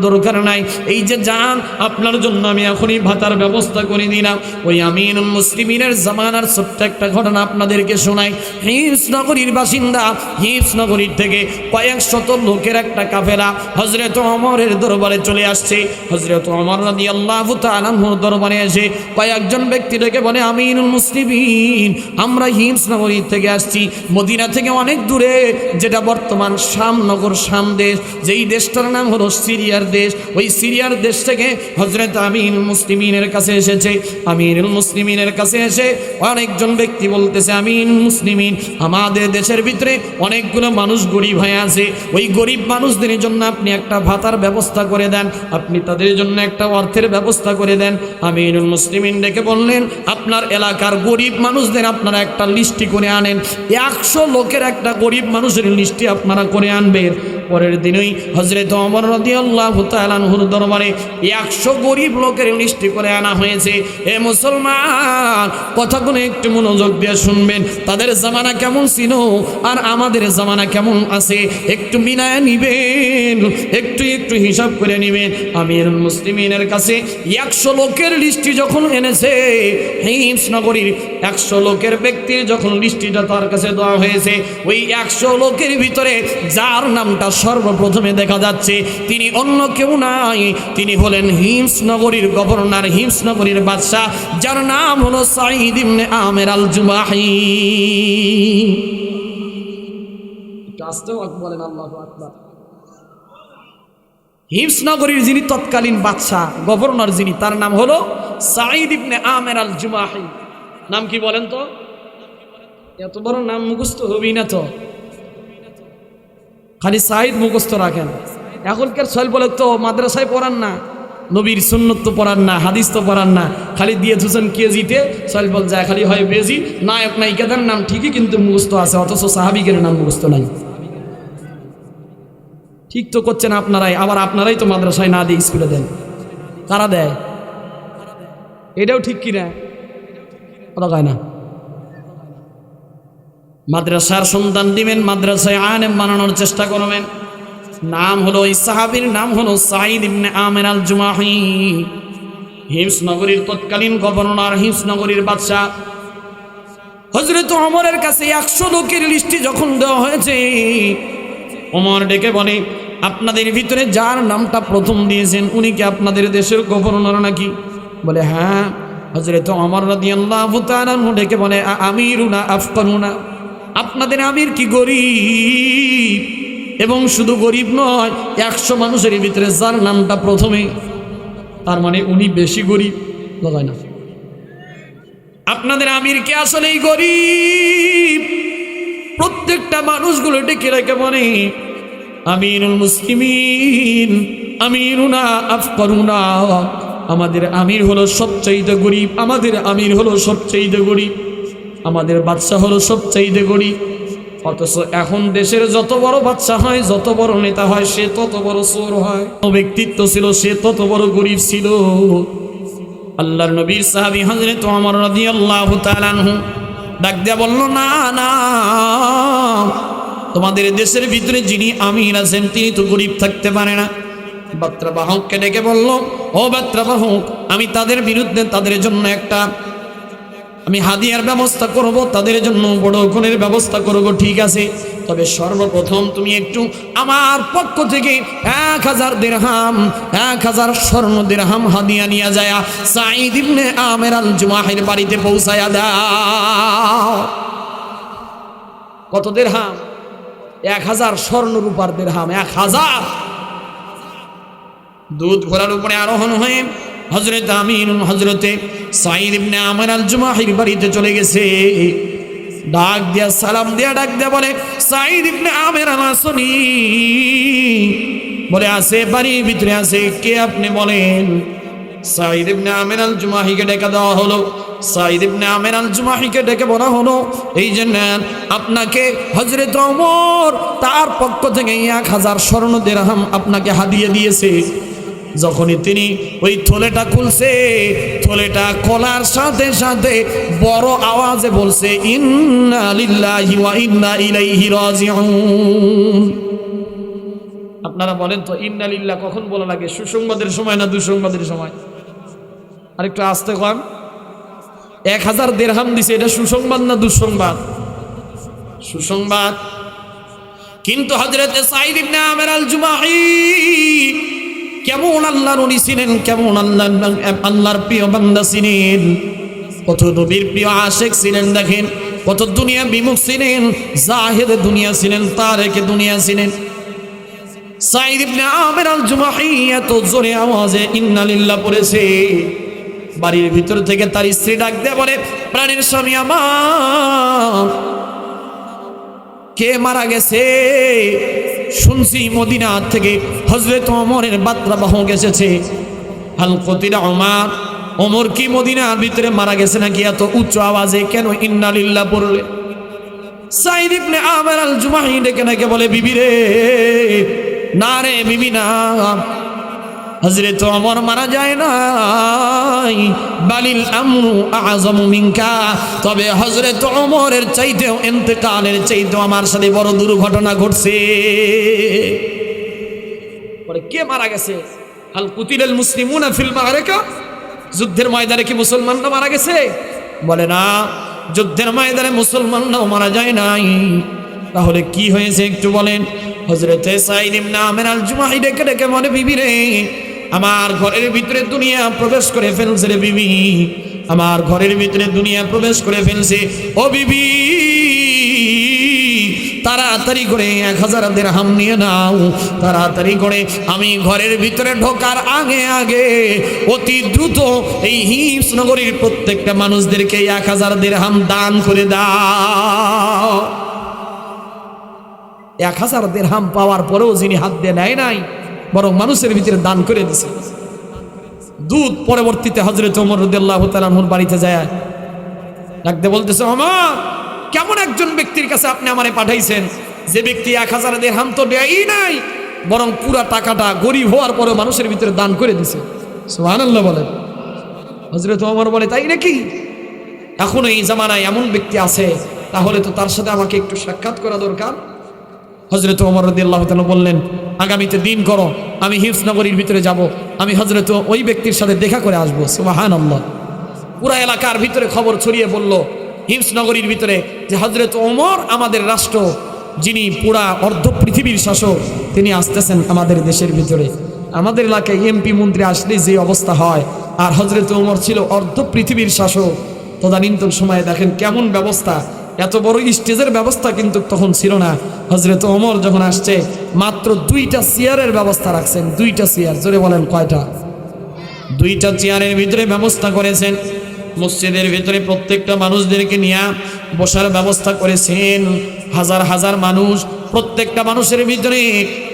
S1: দরকার নাই। এই যে যান, আপনার জন্য আমি এখনই ভাতার ব্যবস্থা করে দিলাম। ওই আমিরুল মুসলিমিনের জামানার ছোট্ট একটা ঘটনা আপনাদেরকে শোনাই। হিমস নগরীর বাসিন্দা, হিমস নগরীর থেকে কয়েক শত লোকের একটা কাফেলা হযরত ওমরের দরবারে চলে আসছে। হযরত ওমর রাদিয়াল্লাহু তাআলা আনহুর দরবারে এসে কয়েকজন ব্যক্তি ডেকে বলে, আমিরুল মুসলিমিন, আমরা হিমস নগরী থেকে আসছি, মদিনা থেকে অনেক দূরে, যেটা বর্তমান শাম নগর, শাম দেশ, যেই দেশটার নাম হলো সিরিয়ার দেশ। ওই সিরিয়ার দেশ থেকে হযরত আমিরুল মুসলিমিনের কাছে এসেছে। আমিরুল মুসলিমিনের কাছে এসে অনেকজন ব্যক্তি বলতেছে, আমিরুল মুসলিমিন, আমাদের দেশের ভিতরে অনেকগুলো মানুষ গরিব হয়ে আছে, ওই গরিব মানুষদের জন্য আপনি একটা ভাতার ব্যবস্থা করে দেন, আপনি তাদের জন্য একটা অর্থের ব্যবস্থা করে দেন। আমিরুল মুসলিমিন ডেকে বললেন, আপনার এলাকার গরিব মানুষদের আপনারা একটা লিস্টি করে আনেন, 100 লোকের একটা গরিব মানুষের লিস্টি আপনারা করে আনবেন। পরের দিনই হযরত ওমর রাদিয়াল্লাহু তাআলা আনহুর দরবারে 100 গরিব লোকের লিস্টি করে আনা হয়েছে। এ মুসলমান, কথাগুলো একটু মনোযোগ দিয়ে শুনবেন। তাদের জামানা কেমন ছিল আর আমাদের জামানা কেমন আছে একটু মিলায় নিবেন, একটু একটু হিসাব করে নেবেন। আমিরুল মুসলিমিনের কাছে 100 লোকের লিস্টি যখন এনেছে, হিমস নগরীর 100 লোকের ব্যক্তির যখন লিস্টিটা তার কাছে দেওয়া হয়েছে, ওই 100 লোকের ভিতরে যার নামটা সর্বপ্রথমে দেখা যাচ্ছে তিনি অন্য কেউ নাই, তিনি হলেন হিমস নগরীর গভর্নর, হিমস নগরীর বাদশাহ, যার নাম হলো সাঈদ ইবনে আমের আল জুমাহি। বলেন আল্লাহু আকবার। হিমস নগরীর যিনি তৎকালীন বাদশাহ, গভর্নর যিনি, তার নাম হলো সাঈদ ইবনে আমের আল জুমাহি। নাম কি বলেন তো? এত বড় নাম মুখস্থ হবেই না তো, খালি সাঈদ মুখস্থ রাখেন। এখনকার ছয় বলে তো মাদ্রাসায় পড়ান না, নবীর সুন্নত তো পড়ান না, হাদিস তো পড়ান না, খালি দিয়ে থুছেন কেজিতে, ছয় বল যায় খালি হয় বেজি। নায়ক নায়িকাদের নাম ঠিকই কিন্তু মুখস্থ আছে, অথচ সাহাবিকের নাম মুখস্থ নাই। ঠিক তো করছেন আপনারাই, আবার আপনারাই তো মাদ্রাসায় না দিয়ে স্কুলে দেন। কারা দেয়? এটাও ঠিক কিনা? কথা কয় না। মাদ্রাসার সন্তান দিবেন, মাদ্রাসায় আলেম বানানোর চেষ্টা করবেন। নাম হলো, ওই সাহাবীর নাম হলো সাঈদ ইবনে আমের আল জুমাহি, হিমস নগরীর তৎকালীন গভর্নর, হিমস নগরীর বাদশাহ। হযরত ওমরের কাছে 100 লোকের লিস্টি যখন দেওয়া হয়েছে, ওমর ডেকে বলে, আপনাদের ভিতরে যার নামটা প্রথম দিয়েছেন উনি কি আপনাদের দেশের গভর্নর নাকি? বলে হ্যাঁ। হযরত ওমর রাদিয়াল্লাহু তাআলা আনহু ডেকে বলে, আমিরুনা আফকারুনা, আপনাদের আমির কি গরিব? এবং শুধু গরিব নয়, 100 মানুষের ভিতরে যার নামটা প্রথমে, তার মানে উনি বেশি গরিব। হয় না? আপনাদের আমির কে আসলেই গরিব? প্রত্যেকটা মানুষগুলো ডেকে রেখে বলে, আমিরুল মুসলিমিন, আমিরুনা আফকারুনা, আমাদের আমির হলো সবচাইতে গরিব, আমাদের আমির হলো সবচাইতে গরিব, আমাদের বাদশা হলো সবচাইতে গরিব। অথচ এখন দেশের যত বড় বাদশা হয়, যত বড় নেতা হয়, সে তত বড় চোর হয়। ব্যক্তিত্ব ছিল, সে তত বড় গরিব ছিল। আল্লাহর নবীর সাহাবী হযরত ওমর রাদিয়াল্লাহু তাআলা আনহু ডাক দিয়া বলল, না না, তোমাদের দেশের ভিতরে যিনি আমির আছেন তিনি তো গরিব থাকতে পারে না। বার্তাবাহককে ডেকে বলল, ও বার্তাবাহক, আমি তাদের বিরুদ্ধে তাদের জন্য একটা আমি হাদিয়ার ব্যবস্থা করব, তাদের জন্য বড় খুনের ব্যবস্থা করব, ঠিক আছে, তবে সর্বপ্রথম তুমি একটু আমার পক্ষ থেকে 1000 দিরহাম 1000 স্বর্ণ দিরহাম হাদিয়া নিয়ে যায় সাঈদ ইবনে আমের আল জুমাহির বাড়িতে পৌঁছায়া দাও। কত দিরহাম? 1000 স্বর্ণ রূপার দিরহাম, 1000। দুধ ঘোড়ার উপরে আরোহণ হয়ে হযরত আমির হযরতে সাঈদ ইবনে আমের আল জুমাহির বাড়িতে চলে গেছে। ডাক দিয়া সালাম দিয়া ডাক দিয়া বলে, সাঈদ ইবনে আমের আসনি? বলে, আছে, বাড়ির ভিতরে আছে। কে আপনি বলেন? সাঈদ ইবনে আমের আল জুমাহিকে ডেকে দেওয়া হলো। সাঈদ ইবনে আমের আল জুমাহিকে ডেকে বলা হলো, এই জন্য আপনাকে হযরত ওমর তার পক্ষ থেকে 1000 স্বর্ণ দিরহাম আপনাকে হাদিয়া দিয়েছে। যখনই তিনি ওই থলেটা খুলছে, থলেটা খোলার সাথে সাথে বড় আওয়াজে বলছে, ইন্না লিল্লাহি ওয়া ইন্না ইলাইহি রাজিউন। আপনারা বলেন তো, ইন্না লিল্লাহ কখন বলা লাগে? সুসংবাদের সময় না দুঃসংবাদের সময়? আরেকটু আস্তে কন। 1000 দিরহাম দিছে, এটা সুসংবাদ না দুঃসংবাদ? সুসংবাদ। কিন্তু হযরত সাঈদ ইবনে আমের আল জুমাহি কেমন আল্লাহর ওলি ছিলেন, কেমন আল্লাহর প্রিয় বান্দা ছিলেন, কত নবীর প্রিয় আশিক ছিলেন। দেখেন কত দুনিয়া বিমুখ ছিলেন, জাহিদ দুনিয়া ছিলেন, তারেক দুনিয়া ছিলেন। সাঈদ ইবনে আমের আল জুমাহি এত জোরে আওয়াজে ইন্না লিল্লাহ পড়েছে, বাড়ির ভিতর থেকে তার স্ত্রী ডাক দিয়ে বলে, প্রাণের স্বামী আমার, কে মারা গেছে? শুনছি মদিনা থেকে হযরত ওমরের বার্তাবাহক এসেছে। হাল কুতিলা ওমর, ওমর কি মদিনার ভিতরে মারা গেছে নাকি? এত উচ্চ আওয়াজে কেন ইন্না লিল্লাহ পড়লে? সাঈদ ইবনে আমের আল জুমাহি ডেকে নাকি বলে, বিবি রে, না রে বিবি না, হযরত ওমর মারা যায় নাই, বালিল আমরু আযমু মিনকা, তবে হযরত ওমরের চাইতেও ইন্তেকালের চাইতেও আমার সাথে বড় দুর্ঘটনা ঘটছে। পরে কে মারা গেছে? আল কুতিলাল মুসলিমুনা ফিল মাআরাকা, যুদ্ধের ময়দানে কি মুসলমানরা মারা গেছে? বলে না, যুদ্ধের ময়দানে মুসলমানরাও মারা যায় নাই। তাহলে কি হয়েছে একটু বলেন? হযরত সাঈদ ইবনে আমের আল জুমাহি ডেকে ডেকে বলে, বিবি রে, আমার ঘরের ভিতরে দুনিয়া প্রবেশ করে ফেলছে রে বিবি, আমার ঘরের ভিতরে দুনিয়া প্রবেশ করে ফেলছে। ও বিবি, তাড়াতাড়ি করে 1000 দিরহাম নিয়ে নাও, তাড়াতাড়ি করে। আমি ঘরের ভিতরে ঢোকার আগে আগে অতি দ্রুত এই হিমস নগরীর প্রত্যেকটা মানুষদেরকে 1000 দিরহাম দান করে দাও। 1000 দিরহাম পাওয়ার পরেও যিনি হাত দিয়ে নেয় নাই, বরং মানুষের ভিতরে দান করে দিছে। দুধ পরবর্তীতে হযরত ওমর রাদিয়াল্লাহু তাআলা আনহুর বাড়িতে যায় ডাকতে বলতেছে, ওমর, কেমন একজন ব্যক্তির কাছে আপনি আমারে পাঠাইছেন, যে ব্যক্তি 1000 দিরহাম তো দেয়ই নাই, বরং পুরা টাকাটা গরিব হওয়ার পরেও মানুষের ভিতরে দান করে দিছে। সুবহানাল্লাহ বলেন। হযরত ওমর বলে, তাই নাকি? এখন এই জামানায় এমন ব্যক্তি আছে, তাহলে তো তার সাথে আমাকে একটু সাক্ষাৎ করা দরকার। হযরত ওমর রাদিয়াল্লাহু তাআলা বললেন, আগামীতে দিন করো, আমি হিমস নগরীর ভিতরে যাব, আমি হযরত ওই ব্যক্তির সাথে দেখা করে আসব। সুবহানাল্লাহ। পুরা এলাকার ভিতরে খবর ছড়িয়ে বলল হিমস নগরীর ভিতরে যে হযরত ওমর আমাদের রাষ্ট্র, যিনি পুরা অর্ধ পৃথিবীর শাসক, তিনি আসতেছেন আমাদের দেশের ভিতরে। আমাদের এলাকায় এমপি মন্ত্রী আসলে যে অবস্থা হয়, আর হযরত ওমর ছিল অর্ধ পৃথিবীর শাসক। তদানীন্তন সময়ে দেখেন কেমন ব্যবস্থা, এত বড় স্টেজের ব্যবস্থা কিন্তু তখন ছিল না। হযরত ওমর যখন আসছে, মাত্র 2টা চেয়ারের ব্যবস্থা রাখছেন। 2টা চেয়ার, জোরে বলেন কয়টা? 2টা চেয়ারের ভিতরে ব্যবস্থা করেছেন। মসজিদের ভিতরে প্রত্যেকটা মানুষদেরকে নিয়ে বসার ব্যবস্থা করেছেন। হাজার হাজার মানুষ, প্রত্যেকটা মানুষের ভিতরে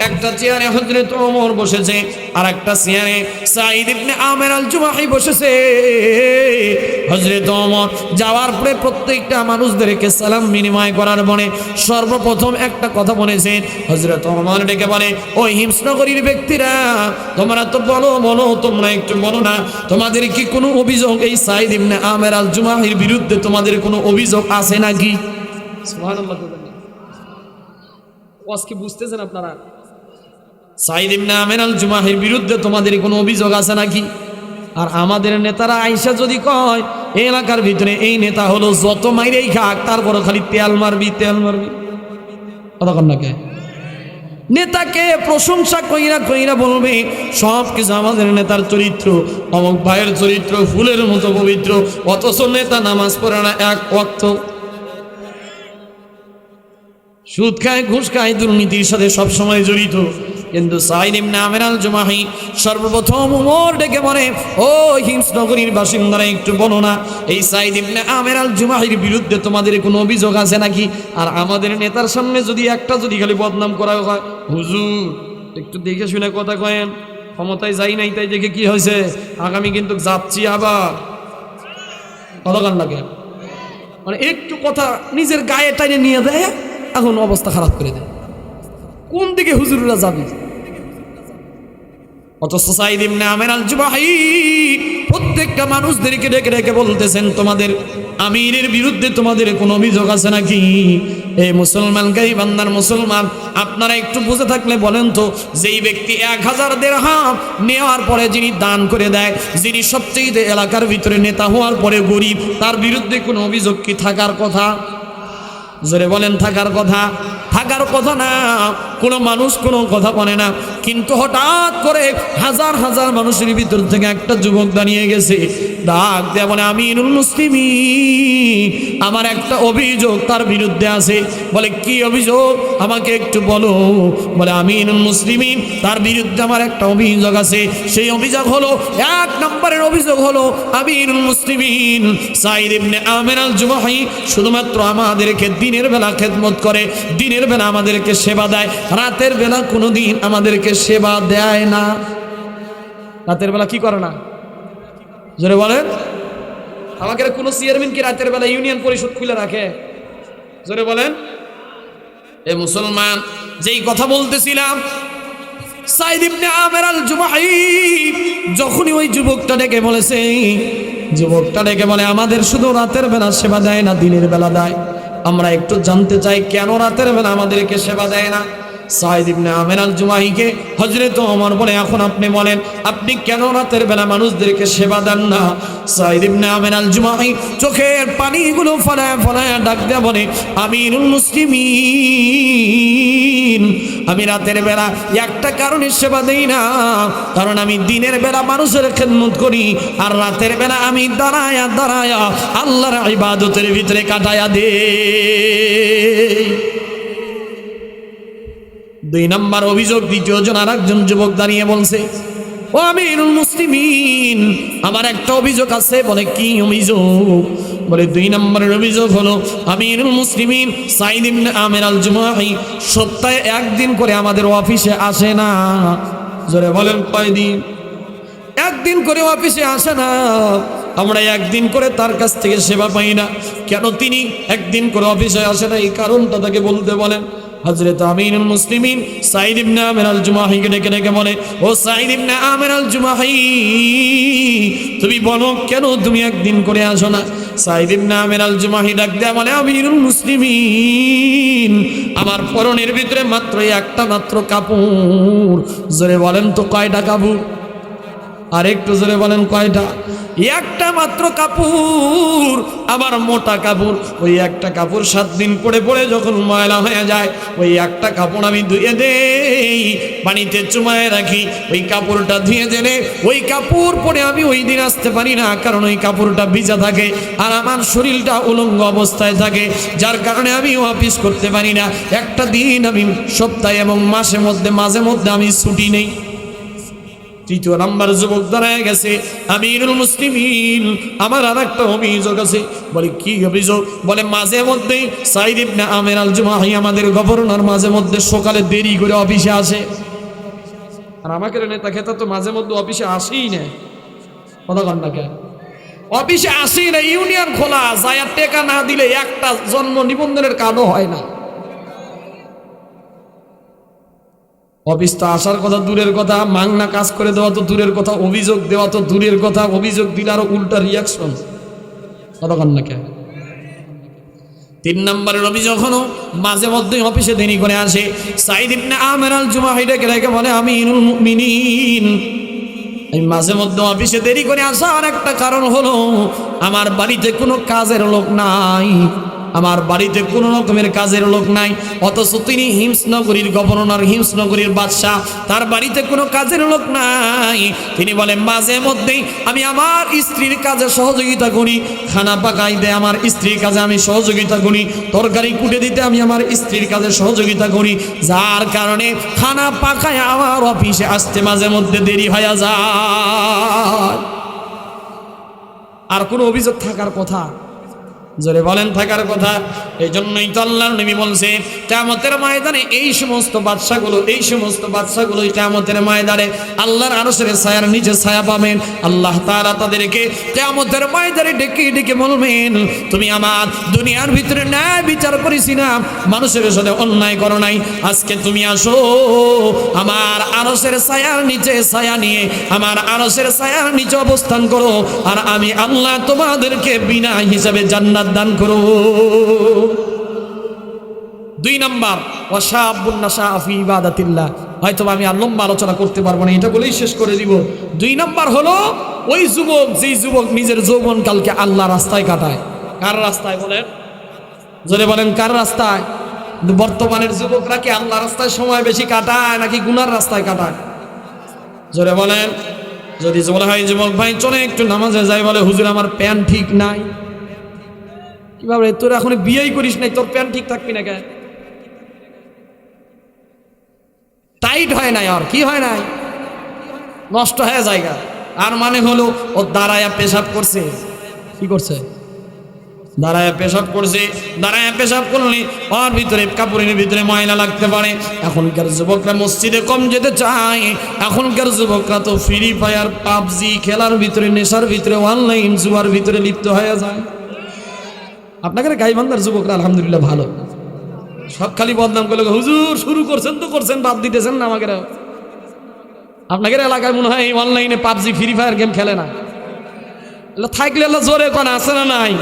S1: একটা চেয়ারে হযরত ওমর বসেছে, আর একটা চেয়ারে সাঈদ ইবনে আমের আল জুমাহি বসেছে। হযরত ওমর যাওয়ার পরে প্রত্যেকটা মানুষদেরকে সালাম বিনিময় করার পরে সর্বপ্রথম একটা কথা বলেছেন। হযরত ওমর ডেকে বলে, ওই হিমসনগরীর ব্যক্তিরা, তোমরা তো বলো, তোমরা একটু বলো না, তোমাদের কি কোনো অভিযোগ এই সাঈদ ইবনে আমের আল জুমাহির বিরুদ্ধে তোমাদের কোনো অভিযোগ আছে নাকি? সুবহানাল্লাহ। আজকে বুঝতেছেন আপনারা, সাঈদ ইবনে আমের আল জুমাহির বিরুদ্ধে তোমাদের কোনো অভিযোগ আছে নাকি? আর আমাদের নেতারা আইসা যদি কয় এই এলাকার ভিতরে এই নেতা হলো যত মাইরেই খাক তারপর খালি তেল মারবি কতক্ষণ নাকি নেতাকে প্রশংসা কইরা বলবে সব কিছু আমাদের নেতার চরিত্র, অমুক ভাইয়ের চরিত্র ফুলের মতো পবিত্র, অথচ নেতা নামাজ পড়ে না এক ওয়াক্ত, সুদ খায়, ঘুষ খায়, দুর্নীতির সাথে সবসময় জড়িত। কিন্তু সাঈদ ইবনে আমের আল জুমাহি সর্বপ্রথম ওমর ডেকে বলে, ও হিমসনগরীর বাসিন্দারা একটু বলো না, এই সাঈদ ইবনে আমের আল জুমাহির বিরুদ্ধে তোমাদের কোনো অভিযোগ আছে নাকি? আর আমাদের নেতার সামনে যদি খালি বদনাম করা হয়, হুজুর একটু দেখে শুনে কথা কয়েন, ক্ষমতায় যাই নাই তাই দেখে কি হয়েছে, আগামী কিন্তু যাচ্ছি আবার, কতক্ষণ লাগে, মানে একটু কথা নিজের গায়ে টাইনে নিয়ে দেয়, এখন অবস্থা খারাপ করে দেয়, কোন দিকে হুজুররা যাবে? অথচ সাঈদ ইবনে আমের আল জুমাহি প্রত্যেকটা মানুষদেরকে ডেকে ডেকে বলতেছেন, তোমাদের আমিরের বিরুদ্ধে তোমাদের কোনো অভিযোগ আছে নাকি? এই মুসলমান গাইবান্দার মুসলমান, আপনারা একটু বুঝে থাকলে বলেন তো, যেই ব্যক্তি 1000 দিরহাম নেওয়ার পরে যিনি দান করে দেয়, যিনি সবচেয়ে এলাকার ভিতরে নেতা হওয়ার পরে গরিব, তার বিরুদ্ধে কোনো অভিযোগ কি থাকার কথা? জোরে বলেন, থাকার কথা না। কোনো মানুষ কোনো কথা বলে না, কিন্তু হঠাৎ করে হাজার হাজার মানুষের ভিতর থেকে একটা যুবক দাঁড়িয়ে গেছে, ডাক দেয়া বলে, আমিরুল মুসলিমিন, আমার একটা অভিযোগ তার বিরুদ্ধে আছে। বলে, কি অভিযোগ আমাকে একটু বলো। বলে, আমিরুল মুসলিমিন, তার বিরুদ্ধে আমার একটা অভিযোগ আছে। সেই অভিযোগ হলো, 1 নম্বরের অভিযোগ হলো, আমিরুল মুসলিমিন সাঈদ ইবনে আমের আল জুমাহি শুধুমাত্র আমাদেরকে দিনের বেলা খেদমত করে, দিনের বেলা আমাদেরকে সেবা দেয়, রাতের বেলা কোনোদিন আমাদেরকে সেবা দেয় না। রাতের বেলা কি করে না? জোরে বলেন। আমাদের কোনো চেয়ারম্যান কি রাতের বেলা ইউনিয়ন পরিষদ খুলে রাখে? জোরে বলেন। এ মুসলমান, যেই কথা বলতেছিলাম, সাঈদ ইবনে আমের আল জুমাহি যখনই ওই যুবকটা ডেকে বলে, আমাদের শুধু রাতের বেলা সেবা দেয় না, দিনের বেলা দেয়। আমরা একটু জানতে চাই, কেন রাতের বেলা আমাদেরকে সেবা দেয় না? সাঈদ ইবনে আমের আল জুমাহিকে হযরত ওমর বলে, এখন আপনি বলেন, আপনি কেন রাতের বেলা মানুষদেরকে সেবা দেন না? সাঈদ ইবনে আমের আল জুমাহি চোখের পানিগুলো ফলায় ডাক দেয়া বলে, আমিরুল মুসলিমিন, আমি রাতের বেলা একটা কারণে সেবা দেই না, কারণ আমি দিনের বেলা মানুষের খেদমত করি, আর রাতের বেলা আমি দাঁড়ায়া আল্লাহর ইবাদতের ভিতরে কাটায়া দেই। 2 নম্বর অভিযোগ, দ্বিতীয় জন আরেকজন যুবক দাঁড়িয়ে বলছে, ও আমিরুল মুসলিমিন, আমার একটা অভিযোগ আছে। বলে, কি অভিযোগ? বলে, 2 নম্বরের অভিযোগ হলো, আমিরুল মুসলিমিন সাঈদ ইবনে আমের আল জুমাহি সপ্তাহে 1 দিন করে আমাদের অফিসে আসে না। জোরে বলেন, কয়দিন? 1 দিন করে অফিসে আসে না। আমরা 1 দিন করে তার কাছ থেকে সেবা পাই না। কেন তিনি 1 দিন করে অফিসে আসে না, এই কারণটা তাকে বলতে বলেন। হযরত আমিরুল মুসলিমিন সাঈদ ইবনে আমের আল জুমাহিকে ডেকে বলে, ও সাঈদ ইবনে আমের আল জুমাহি, তুমি বলো কেন তুমি 1 দিন করে আসো না? সাঈদ ইবনে আমের আল জুমাহি ডাক দেয়া বলে, আমিরুল মুসলিমিন, আমার পরনের ভিতরে মাত্র একটা মাত্র কাপড়। জোরে বলেন তো, কয়টা কাপড়? আর একটু জোরে বলেন, কয়টা? একটা মাত্র কাপড়, আবার মোটা কাপড়। ওই একটা কাপড় 7 দিন পরে যখন ময়লা হয়ে যায়, ওই একটা কাপড় আমি ধুয়ে দেই, পানিতে চুমায় রাখি। ওই কাপড়টা ধুয়ে দিলে ওই কাপড় পরে আমি ওই দিন আসতে পারি না, কারণ ওই কাপড়টা ভিজা থাকে আর আমার শরীরটা উলঙ্গ অবস্থায় থাকে, যার কারণে আমি অফিস করতে পারি না। একটা দিন আমি সপ্তাহে এবং মাঝে মধ্যে আমি ছুটি নেই। তৃতীয় নাম্বার যুবক দাঁড়ায় গেছে, আমিরুল মুসলিমিন আমার আর একটা অভিযোগ আছে। বলে কি অভিযোগ? বলে মাঝে মধ্যে সাইদ ইবনে আমের আল জুমাহি আমাদের গভর্নর মাঝে মধ্যে সকালে দেরি করে অফিসে আসে, আর আমাকে নেতা খেতা তো মাঝে মধ্যে অফিসে আসেই না। কতক্ষণ না কেন অফিসে আসি না, ইউনিয়ন খোলা যায়, টেকা না দিলে একটা জন্ম নিবন্ধনের কার্ডও হয় না। অফিস তো আসার কথা দূরের কথা, মাংনা কাজ করে দেওয়া তো দূরের কথা, অভিযোগ দেওয়া তো দূরের কথা, অভিযোগ দিলে আরো উল্টা রিয়াকশন। কতক্ষণ না কেন? 3 নম্বরের অভিযোগ হলো মাঝে মধ্যে অফিসে দেরি করে আসে। সাইদ ইবনে আমের আল জুমাহি ডেকে রেখে বলে, আমিরুল মুমিনিন এই মাঝে মধ্যে অফিসে দেরি করে আসার একটা কারণ হলো আমার বাড়িতে কোনো কাজের লোক নাই, আমার বাড়িতে কোনো রকমের কাজের লোক নাই। অথচ তিনি হিমসনগরীর গভর্নর, হিমসনগরীর বাদশাহ, তার বাড়িতে কোনো কাজের লোক নাই। তিনি বলে মাঝে মধ্যেই আমি আমার স্ত্রীর কাজে সহযোগিতা করি, খানা পাকাই দেয় আমার স্ত্রীর কাজে আমি সহযোগিতা করি, তরকারি কুটে দিতে আমি আমার স্ত্রীর কাজে সহযোগিতা করি, যার কারণে খানা পাকায় আমার অফিসে আসতে মাঝে মধ্যে দেরি হয়ে যায়। আর কোনো অভিযোগ থাকার কথা? জোরে বলেন থাকার কথা। এই জন্যই তো আল্লাহর নবী বলছে কিয়ামতের ময়দানে এই সমস্ত বাদশাগুলো কিয়ামতের ময়দানে আল্লাহর আরশের ছায়ার নিচে ছায়া পাবেন। আল্লাহ তাআলা তাদেরকে কিয়ামতের ময়দানে ডেকে ডেকে বলবেন, তুমি আমার দুনিয়ার ভিতরে ন্যায় বিচার করেছি না, মানুষের সাথে অন্যায় করো নাই, আজকে তুমি আসো আমার আরশের ছায়ার নিচে ছায়া নিয়ে আমার আরশের ছায়ার নিচে অবস্থান করো, আর আমি আল্লাহ তোমাদেরকে বিনা হিসাবে জান্নাত দান করো। 2 নাম্বার ওয়াশাবুন নাশা ফি ইবাদাতিল্লাহ। হয়তো আমি আর লম্বা আলোচনা করতে পারবো না, এটা বলেই শেষ করে দিব। 2 নাম্বার হলো ওই যুবক, যেই যুবক নিজের যৌবনকালকে আল্লাহ রাস্তায় কাটায়। কার রাস্তায় বলেন? জোরে বলেন কার রাস্তায়? বর্তমানের যুবকরা কি আল্লাহ রাস্তায় সময় বেশি কাটায় নাকি গুনার রাস্তায় কাটায়? জোরে বলেন। যদি বলা হয় যুবক ভাই চলে একটু নামাজে যাই, বলে হুজুর আমার প্যান্ট ঠিক নাই। কিভাবে? তোর এখন বিয়েই করিস নাই, তোর প্যান্ট ঠিক থাকবি না কেন? টাইট হয় নাই, আর কি হয় নাই, নষ্ট হয়ে জায়গা। আর মানে হলো ও দাঁড়ায়া পেশাব করছে। কি করছে? দাঁড়ায় পেশাব করছে। দাঁড়ায় পেশাব করলে ওর ভিতরে কাপড়ের ভিতরে ময়লা লাগতে পারে। এখনকার যুবকরা মসজিদে কম যেতে চায়, এখনকার যুবকরা তো ফ্রি ফায়ার, পাবজি খেলার ভিতরে, নেশার ভিতরে, অনলাইন জুয়ার ভিতরে লিপ্ত হয়ে যায়। আপনাদের গাইবান্ধার যুবকরা আলহামদুলিল্লাহ ভালো, সব খালি বদনাম করলে হুজুর শুরু করছেন তো করছেন, বাদ দিতেছেন না আমাকে। আপনাদের এলাকায় মনে হয় অনলাইনে পাবজি ফ্রি ফায়ার গেম খেলে না, থাকলে জোরে কোন আছে না নাই?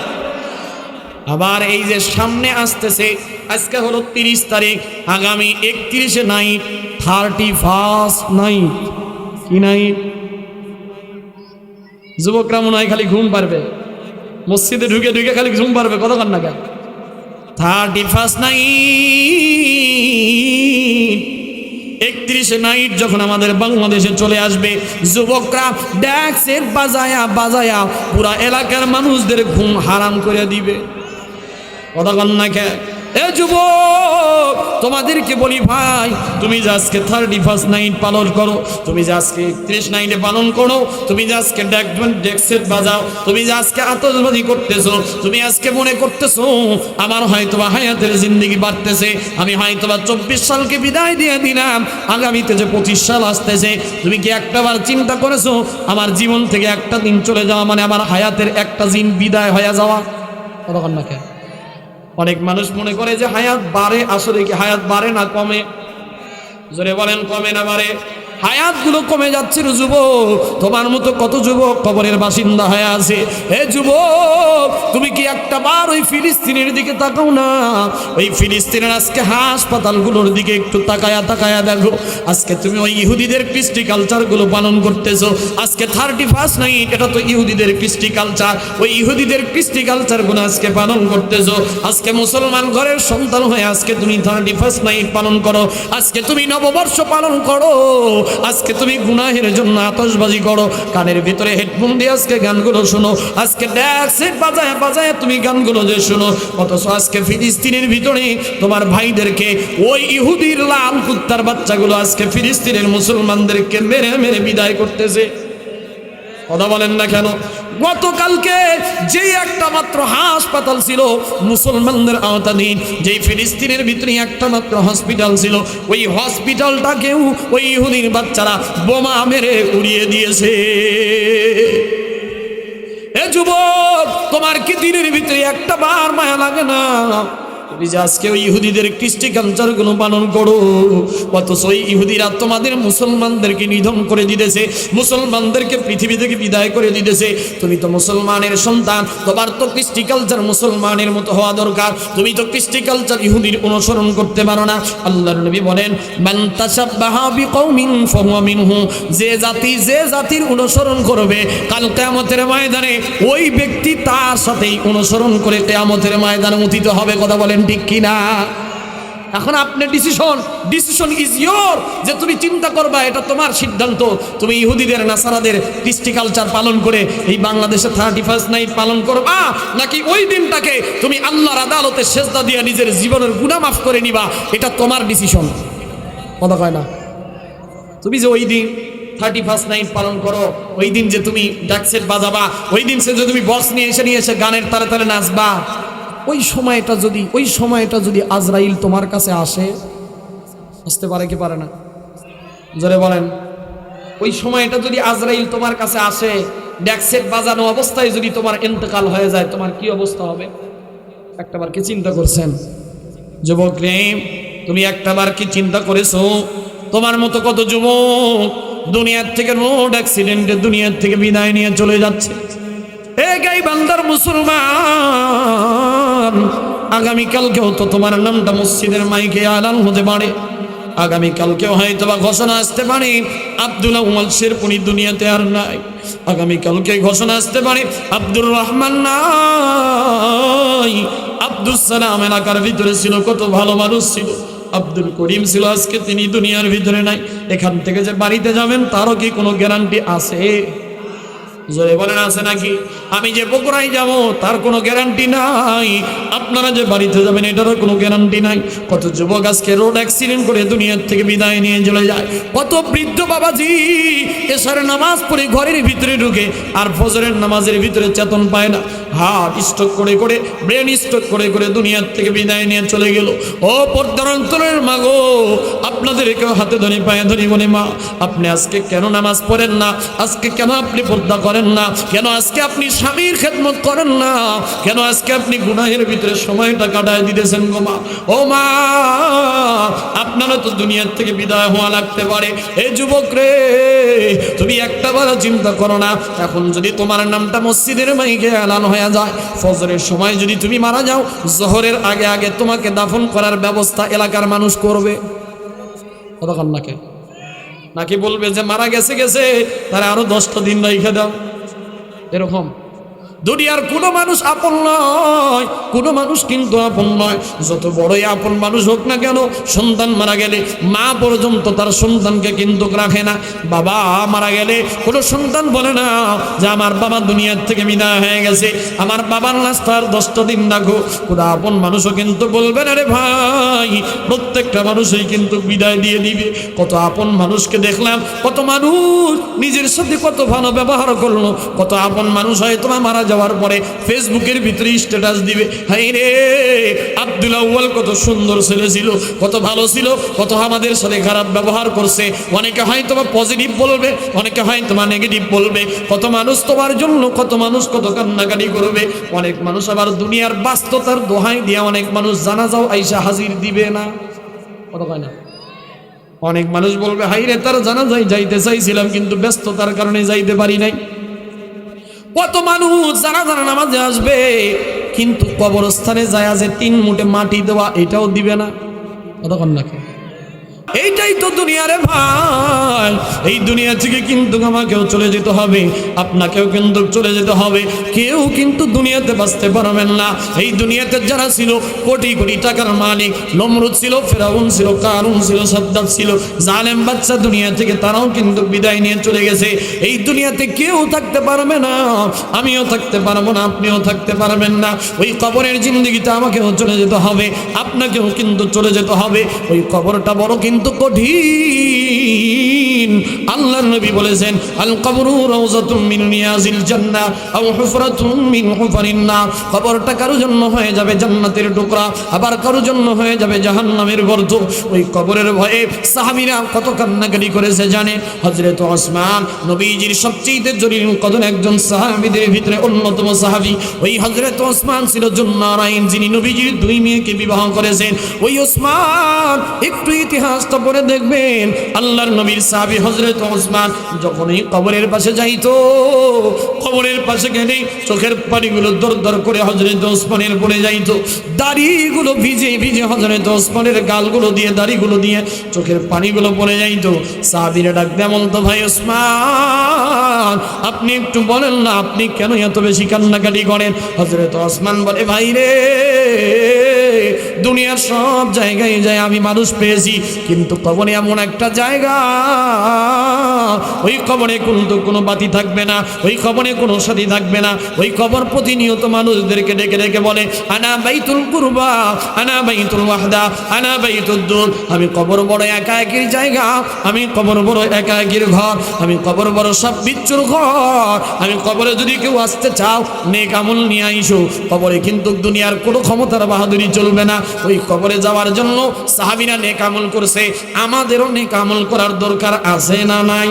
S1: আবার এই যে সামনে আসতেছে, আজকে হলো 30 তারিখ, আগামী 31-এ নাইট, 31 নাইট। কি নাইট? যুবকরা মনে হয় খালি ঘুম পারবে, মসজিদে ঢুকে ঢুকে খালি ঘুম পারবে। কতক্ষণ না কেন? 31 নাইট, 31-এ নাইট যখন আমাদের বাংলাদেশে চলে আসবে, যুবকরা ড্যাক্সের বাজায়া বাজায়া পুরা এলাকার মানুষদের ঘুম হারাম করে দিবে। কতক্ষণ না কেন? এ যুবক তোমাদেরকে বলি ভাই, তুমি যে আজকে 31 নাইট পালন করো, তুমি যে আজকে 31 নাইটে পালন করো, তুমি যে আজকে ডেক্সেট বাজাও, তুমি যে আজকে আতশবাজি করতেছো, তুমি আজকে মনে করতেছো আমার হয়তোবা হায়াতের জিন্দেগি বাড়তেছে, আমি হয়তোবা 24 সালকে বিদায় দিয়ে দিলাম, আগামীতে যে 25 সাল আসতেছে, তুমি কি একটাবার চিন্তা করেছো আমার জীবন থেকে একটা দিন চলে যাওয়া মানে আমার হায়াতের একটা দিন বিদায় হয়ে যাওয়া? কতক্ষণ না কেন? অনেক মানুষ মনে করে যে হায়াত বাড়ে, আসলে কি হায়াত বাড়ে না কমে? জোরে বলেন কমে না বাড়ে? হায়াতগুলো কমে যাচ্ছে রে যুবক। তোমার মতো কত যুবক কবরের বাসিন্দা হয়ে আছে। হে যুবক তুমি কি একটা বার ওই ফিলিস্তিনের দিকে তাকাও না? ওই ফিলিস্তিনের আজকে হাসপাতালগুলোর দিকে একটু তাকায়া তাকায়া দেখো। আজকে তুমি ওই ইহুদিদের কৃষ্টি কালচারগুলো পালন করতেছো। আজকে 31 নাইট, এটা তো ইহুদিদের কৃষ্টি কালচার, ওই ইহুদিদের কৃষ্টি কালচারগুলো আজকে পালন করতেছো। আজকে মুসলমান ঘরের সন্তান হয়ে আজকে তুমি 31 নাইট পালন করো, আজকে তুমি নববর্ষ পালন করো, আজকে তুমি গুনাহের জন্য আতশবাজি করো, কানের ভিতরে হেডফোন দিয়ে আজকে গানগুলো শোনো, আজকে ড্যাক সেট বাজায় বাজায় তুমি গানগুলো যে শোনো, অথচ আজকে ফিলিস্তিনের ভিতরে তোমার ভাইদেরকে ওই ইহুদির লাল কুত্তার বাচ্চাগুলো আজকে ফিলিস্তিনের মুসলমানদেরকে মেরে মেরে বিদায় করতেছে। কথা বলেন না কেন? গতকালকে যে একটা মাত্র হাসপাতাল ছিল মুসলমানদের আওতাধীন, যেই ফিলিস্তিনের ভিতরে একটা মাত্র হসপিটাল ছিল, ওই হসপিটালটাকেও ওই ইহুদির বাচ্চারা বোমা মেরে উড়িয়ে দিয়েছে। এ যুবক, তোমার কি দিনের ভিতরে একটা বার মায়া লাগে না? তুমি যে আজকে ওই ইহুদিদের কৃষ্টি কালচার গুলো পালন করো, অথচ ওই ইহুদিরা তোমাদের মুসলমানদেরকে নিধন করে দিতেছে, মুসলমানদেরকে পৃথিবী থেকে বিদায় করে দিতেছে। তুমি তো মুসলমানের সন্তান, তোমার তো কৃষ্টি কালচার মুসলমানের মতো হওয়া দরকার। তুমি তো কৃষ্টি কালচার ইহুদির অনুসরণ করতে পারো না। আল্লাহর নবী বলেন, মান তাশাব্বাহা বিকওমিন ফাহুয়া মিনহু, যে জাতির অনুসরণ করবে কাল কিয়ামতের ময়দানে ওই ব্যক্তি তার সাথেই অনুসরণ করে কিয়ামতের ময়দানে উত্থিত হবে। কথা বলেন ঠিক কিনা? এখন আপনি ডিসিশন ইজ ইয়োর, যে তুমি চিন্তা করবা, এটা তোমার সিদ্ধান্ত। তুমি ইহুদিদের নাসারাদের কৃষ্টি কালচার পালন করে এই বাংলাদেশে 31st নাইট পালন করবা, নাকি ওই দিনটাকে তুমি আল্লাহর আদালতে সেজদা দিয়ে নিজের জীবনের গুনাহ মাফ করে নিবা, এটা তোমার ডিসিশন। কথা কয় না? তুমি যে ওই দিন 31st নাইট পালন করো, ওই দিন যে তুমি ড্যাকসেট বাজাবা, ওই দিন সে যে তুমি বক্স নিয়ে এসে গানের তালে তালে নাচবা, ওই সময়টা যদি আজরাইল তোমার কাছে আসতে পারে কি পারে না? জোরে বলেন। ওই সময়টা যদি আজরাইল তোমার কাছে আসে, ড্যাকসেট বাজানো অবস্থায় যদি তোমার ইন্তেকাল হয়ে যায়, তোমার কি অবস্থা হবে? একটাবার কি চিন্তা করছেন? যুবক রে, তুমি একটাবার কি চিন্তা করেছো? তোমার মতো কত যুবক দুনিয়ার থেকে রোড অ্যাক্সিডেন্টে দুনিয়ার থেকে বিদায় নিয়ে চলে যাচ্ছে। এ গাইবান্ধার মুসলমান, আগামীকালকেও তো তোমার নামটা মসজিদের মাইকে আলান হতে পারে, আগামীকালকেও হয়তো বা ঘোষণা আসতে পারে আব্দুল আউয়াল শেরপুরি দুনিয়াতে আর নাই, আগামীকালকে ঘোষণা আসতে পারে আব্দুর রহমান নাই, আব্দুল সালাম এলাকার ভিতরে ছিল, কত ভালো মানুষ ছিল, আব্দুল করিম ছিল, আজকে তিনি দুনিয়ার ভিতরে নাই। এখান থেকে যে বাড়িতে যাবেন তারও কি কোনো গ্যারান্টি আছে? জোরে বলেন, আছে নাকি? আমি যে বগুড়ায় যাব তার কোনো গ্যারান্টি নাই, আপনারা যে বাড়িতে যাবেন এটারও কোনো গ্যারান্টি নাই। কত যুবক আজকে রোড অ্যাক্সিডেন্ট করে দুনিয়ার থেকে বিদায় নিয়ে চলে যায়। কত বৃদ্ধ বাবাজি এশারের নামাজ পড়ে ঘরের ভিতরে ঢুকে আর ফজরের নামাজের ভিতরে চেতন পায় না, হার্ট স্ট্রোক করে ব্রেন স্ট্রোক করে দুনিয়ার থেকে বিদায় নিয়ে চলে গেল। ও পর্দার অন্তরের মা গো, আপনাদেরকেও হাতে ধরে পায়ে ধরে বলে, মা আপনি আজকে কেন নামাজ পড়েন না? আজকে কেন আপনি পর্দা করেন না? কেন আজকে আপনি স্বামীর খেদমত করেন না? কেন আজকে আপনি গুনাহের ভিতরে সময়টা কাটায় দিতেছেন গো মা? ও মা, আপনারা তো দুনিয়ার থেকে বিদায় হওয়া লাগতে পারে। এই যুবক রে, তুমি একটাবার চিন্তা করো না, এখন যদি তোমার নামটা মসজিদের মাইকে এলান হয়ে যায়, ফজরের সময় যদি তুমি মারা যাও, জোহরের আগে আগে তোমাকে দাফন করার ব্যবস্থা এলাকার মানুষ করবে? কতক্ষণ নাকি বলবে যে মারা গেছে তারা আরো 10টা দিন রেখে দাও? এরকম দুনিয়ার কোনো মানুষ আপন নয়, কোনো মানুষ কিন্তু আপন নয়। যত বড়ই আপন মানুষ হোক না কেন, সন্তান মারা গেলে মা পর্যন্ত তার সন্তানকে কিন্তু রাখে না। বাবা মারা গেলে কোনো সন্তান বলে না যে আমার বাবা দুনিয়ার থেকে বিদায় হয়ে গেছে, আমার বাবার লাশটার 10টা দিন রাখো। কোনো আপন মানুষও কিন্তু বলবে না রে ভাই, প্রত্যেকটা মানুষই কিন্তু বিদায় দিয়ে দিবে। কত আপন মানুষকে দেখলাম, কত মানুষ নিজের সাথে কত ভালো ব্যবহার করলো, কত আপন মানুষ হয়তো মারা যাওয়ার পরে ফেসবুকের ভিতরে স্ট্যাটাস দিবে, হাই রে আব্দুল আউয়াল কত সুন্দর ছেলে ছিল, কত ভালো ছিল, কত আমাদের সাথে খারাপ ব্যবহার করছে। অনেকে হয়তো পজিটিভ বলবে, অনেকে হয়তো নেগেটিভ বলবে। কত মানুষ তোমার জন্য, কত মানুষ কত কান্নাকাটি করবে। অনেক মানুষ আবার দুনিয়ার বাস্তবতার দোহাই দিয়ে অনেক মানুষ জানাজাও আইসা হাজির দিবে না। কত কয় না? অনেক মানুষ বলবে, হাই রে তার জানাজায় যাইতে চাইছিলাম কিন্তু ব্যস্ততার কারণে যাইতে পারি নাই। কত মানুষ জানাজা নামাজে আসবে কিন্তু কবরস্থানে যায় যে 3 মুঠে মাটি দেওয়া এটাও দিবে না। কতক্ষণ নাকি? এইটা এইটাই তো দুনিয়া রে ভাই। এই দুনিয়া থেকে কিন্তু আমাকেও চলে যেতে হবে, আপনাকেও কিন্তু চলে যেতে হবে। কেউ কিন্তু দুনিয়াতে বাঁচতে পারবেন না। এই দুনিয়াতে যারা ছিল কোটি কোটি টাকার মালিক, নমরুদ ছিল, ফেরাউন ছিল, কারুন ছিল, সাদ্দাত ছিল, জালেম বাদশা দুনিয়া থেকে তারাও কিন্তু বিদায় নিয়ে চলে গেছে। এই দুনিয়াতে কেউ থাকতে পারবে না, আমিও থাকতে পারবো না, আপনিও থাকতে পারবেন না। ওই কবরের জিন্দগিটা আমাকেও চলে যেতে হবে, আপনাকেও কিন্তু চলে যেতে হবে। ওই কবরটা বড় কিন্তু কঠিন। আল্লাহর নবী বলেছেন, আল কবরু রাউযাতুম মিন রিয়াজিল জান্নাহ আও হুফরাতুম মিন হুফারিন নার। কবরটা কারো জন্য হয়ে যাবে জান্নাতের টুকরা, আবার কারো জন্য হয়ে যাবে জাহান্নামের গর্ত। ওই কবরের ভয়ে সাহাবীরা কত কান্নাকাটি করেছে জানে। হযরত ওসমান নবীজির সবচেয়ে জলিল কদর একজন সাহাবীদের ভিতরে অন্যতম সাহাবী। ওই হযরত ওসমান ছিল জুন্নারাইন, যিনি নবীজির দুই মেয়েকে বিবাহ করেছেন। ওই ওসমান একটু ইতিহাসটা পড়ে দেখবেন, আল্লাহর নবীর সাহাবী হযরত ওসমান যখন এই কবরের পাশে যাইতো, কবরের পাশে গেলে চোখের পানিগুলো দর দর করে হযরত ওসমানের পড়ে যাইতো। দাড়িগুলো ভিজে ভিজে হযরত ওসমানের গালগুলো দিয়ে, দাড়িগুলো দিয়ে চোখের পানিগুলো পড়ে যাইতো। সাহাবীরা ডাক দেয়া বলতো, ভাই ওসমান আপনি একটু বলেন না, আপনি কেন এত বেশি কান্নাকাটি করেন? হযরত ওসমান বলে, ভাই রে, দুনিয়ার সব জায়গায় যায় আমি মানুষ পেয়েছি, কিন্তু কবরে এমন একটা জায়গা, ওই কবরে কিন্তু কোনো বাতি থাকবে না, ওই কবরে কোনো সাথী থাকবে না। ওই কবর প্রতিনিয়ত মানুষদেরকে ডেকে ডেকে বলে, আনা বাইতুল কুরবা, আনা বাইতুল ওয়াহদা, আনা বাইতুদ দুর। আমি কবর বড় একাকির জায়গা, আমি কবর বড় একাকির ঘর, আমি কবর বড় সব বিচ্ছুর ঘর। আমি কবরে যদি কেউ আসতে চাও, নেক আমল নিয়ে আইসো। কবরে কিন্তু দুনিয়ার কোনো ক্ষমতার বাহাদুরি চলবে না। ওই কবরে যাওয়ার জন্য সাহাবীরা নেক আমল করছে, আমাদেরও নেক আমল করার দরকার আছে না নাই?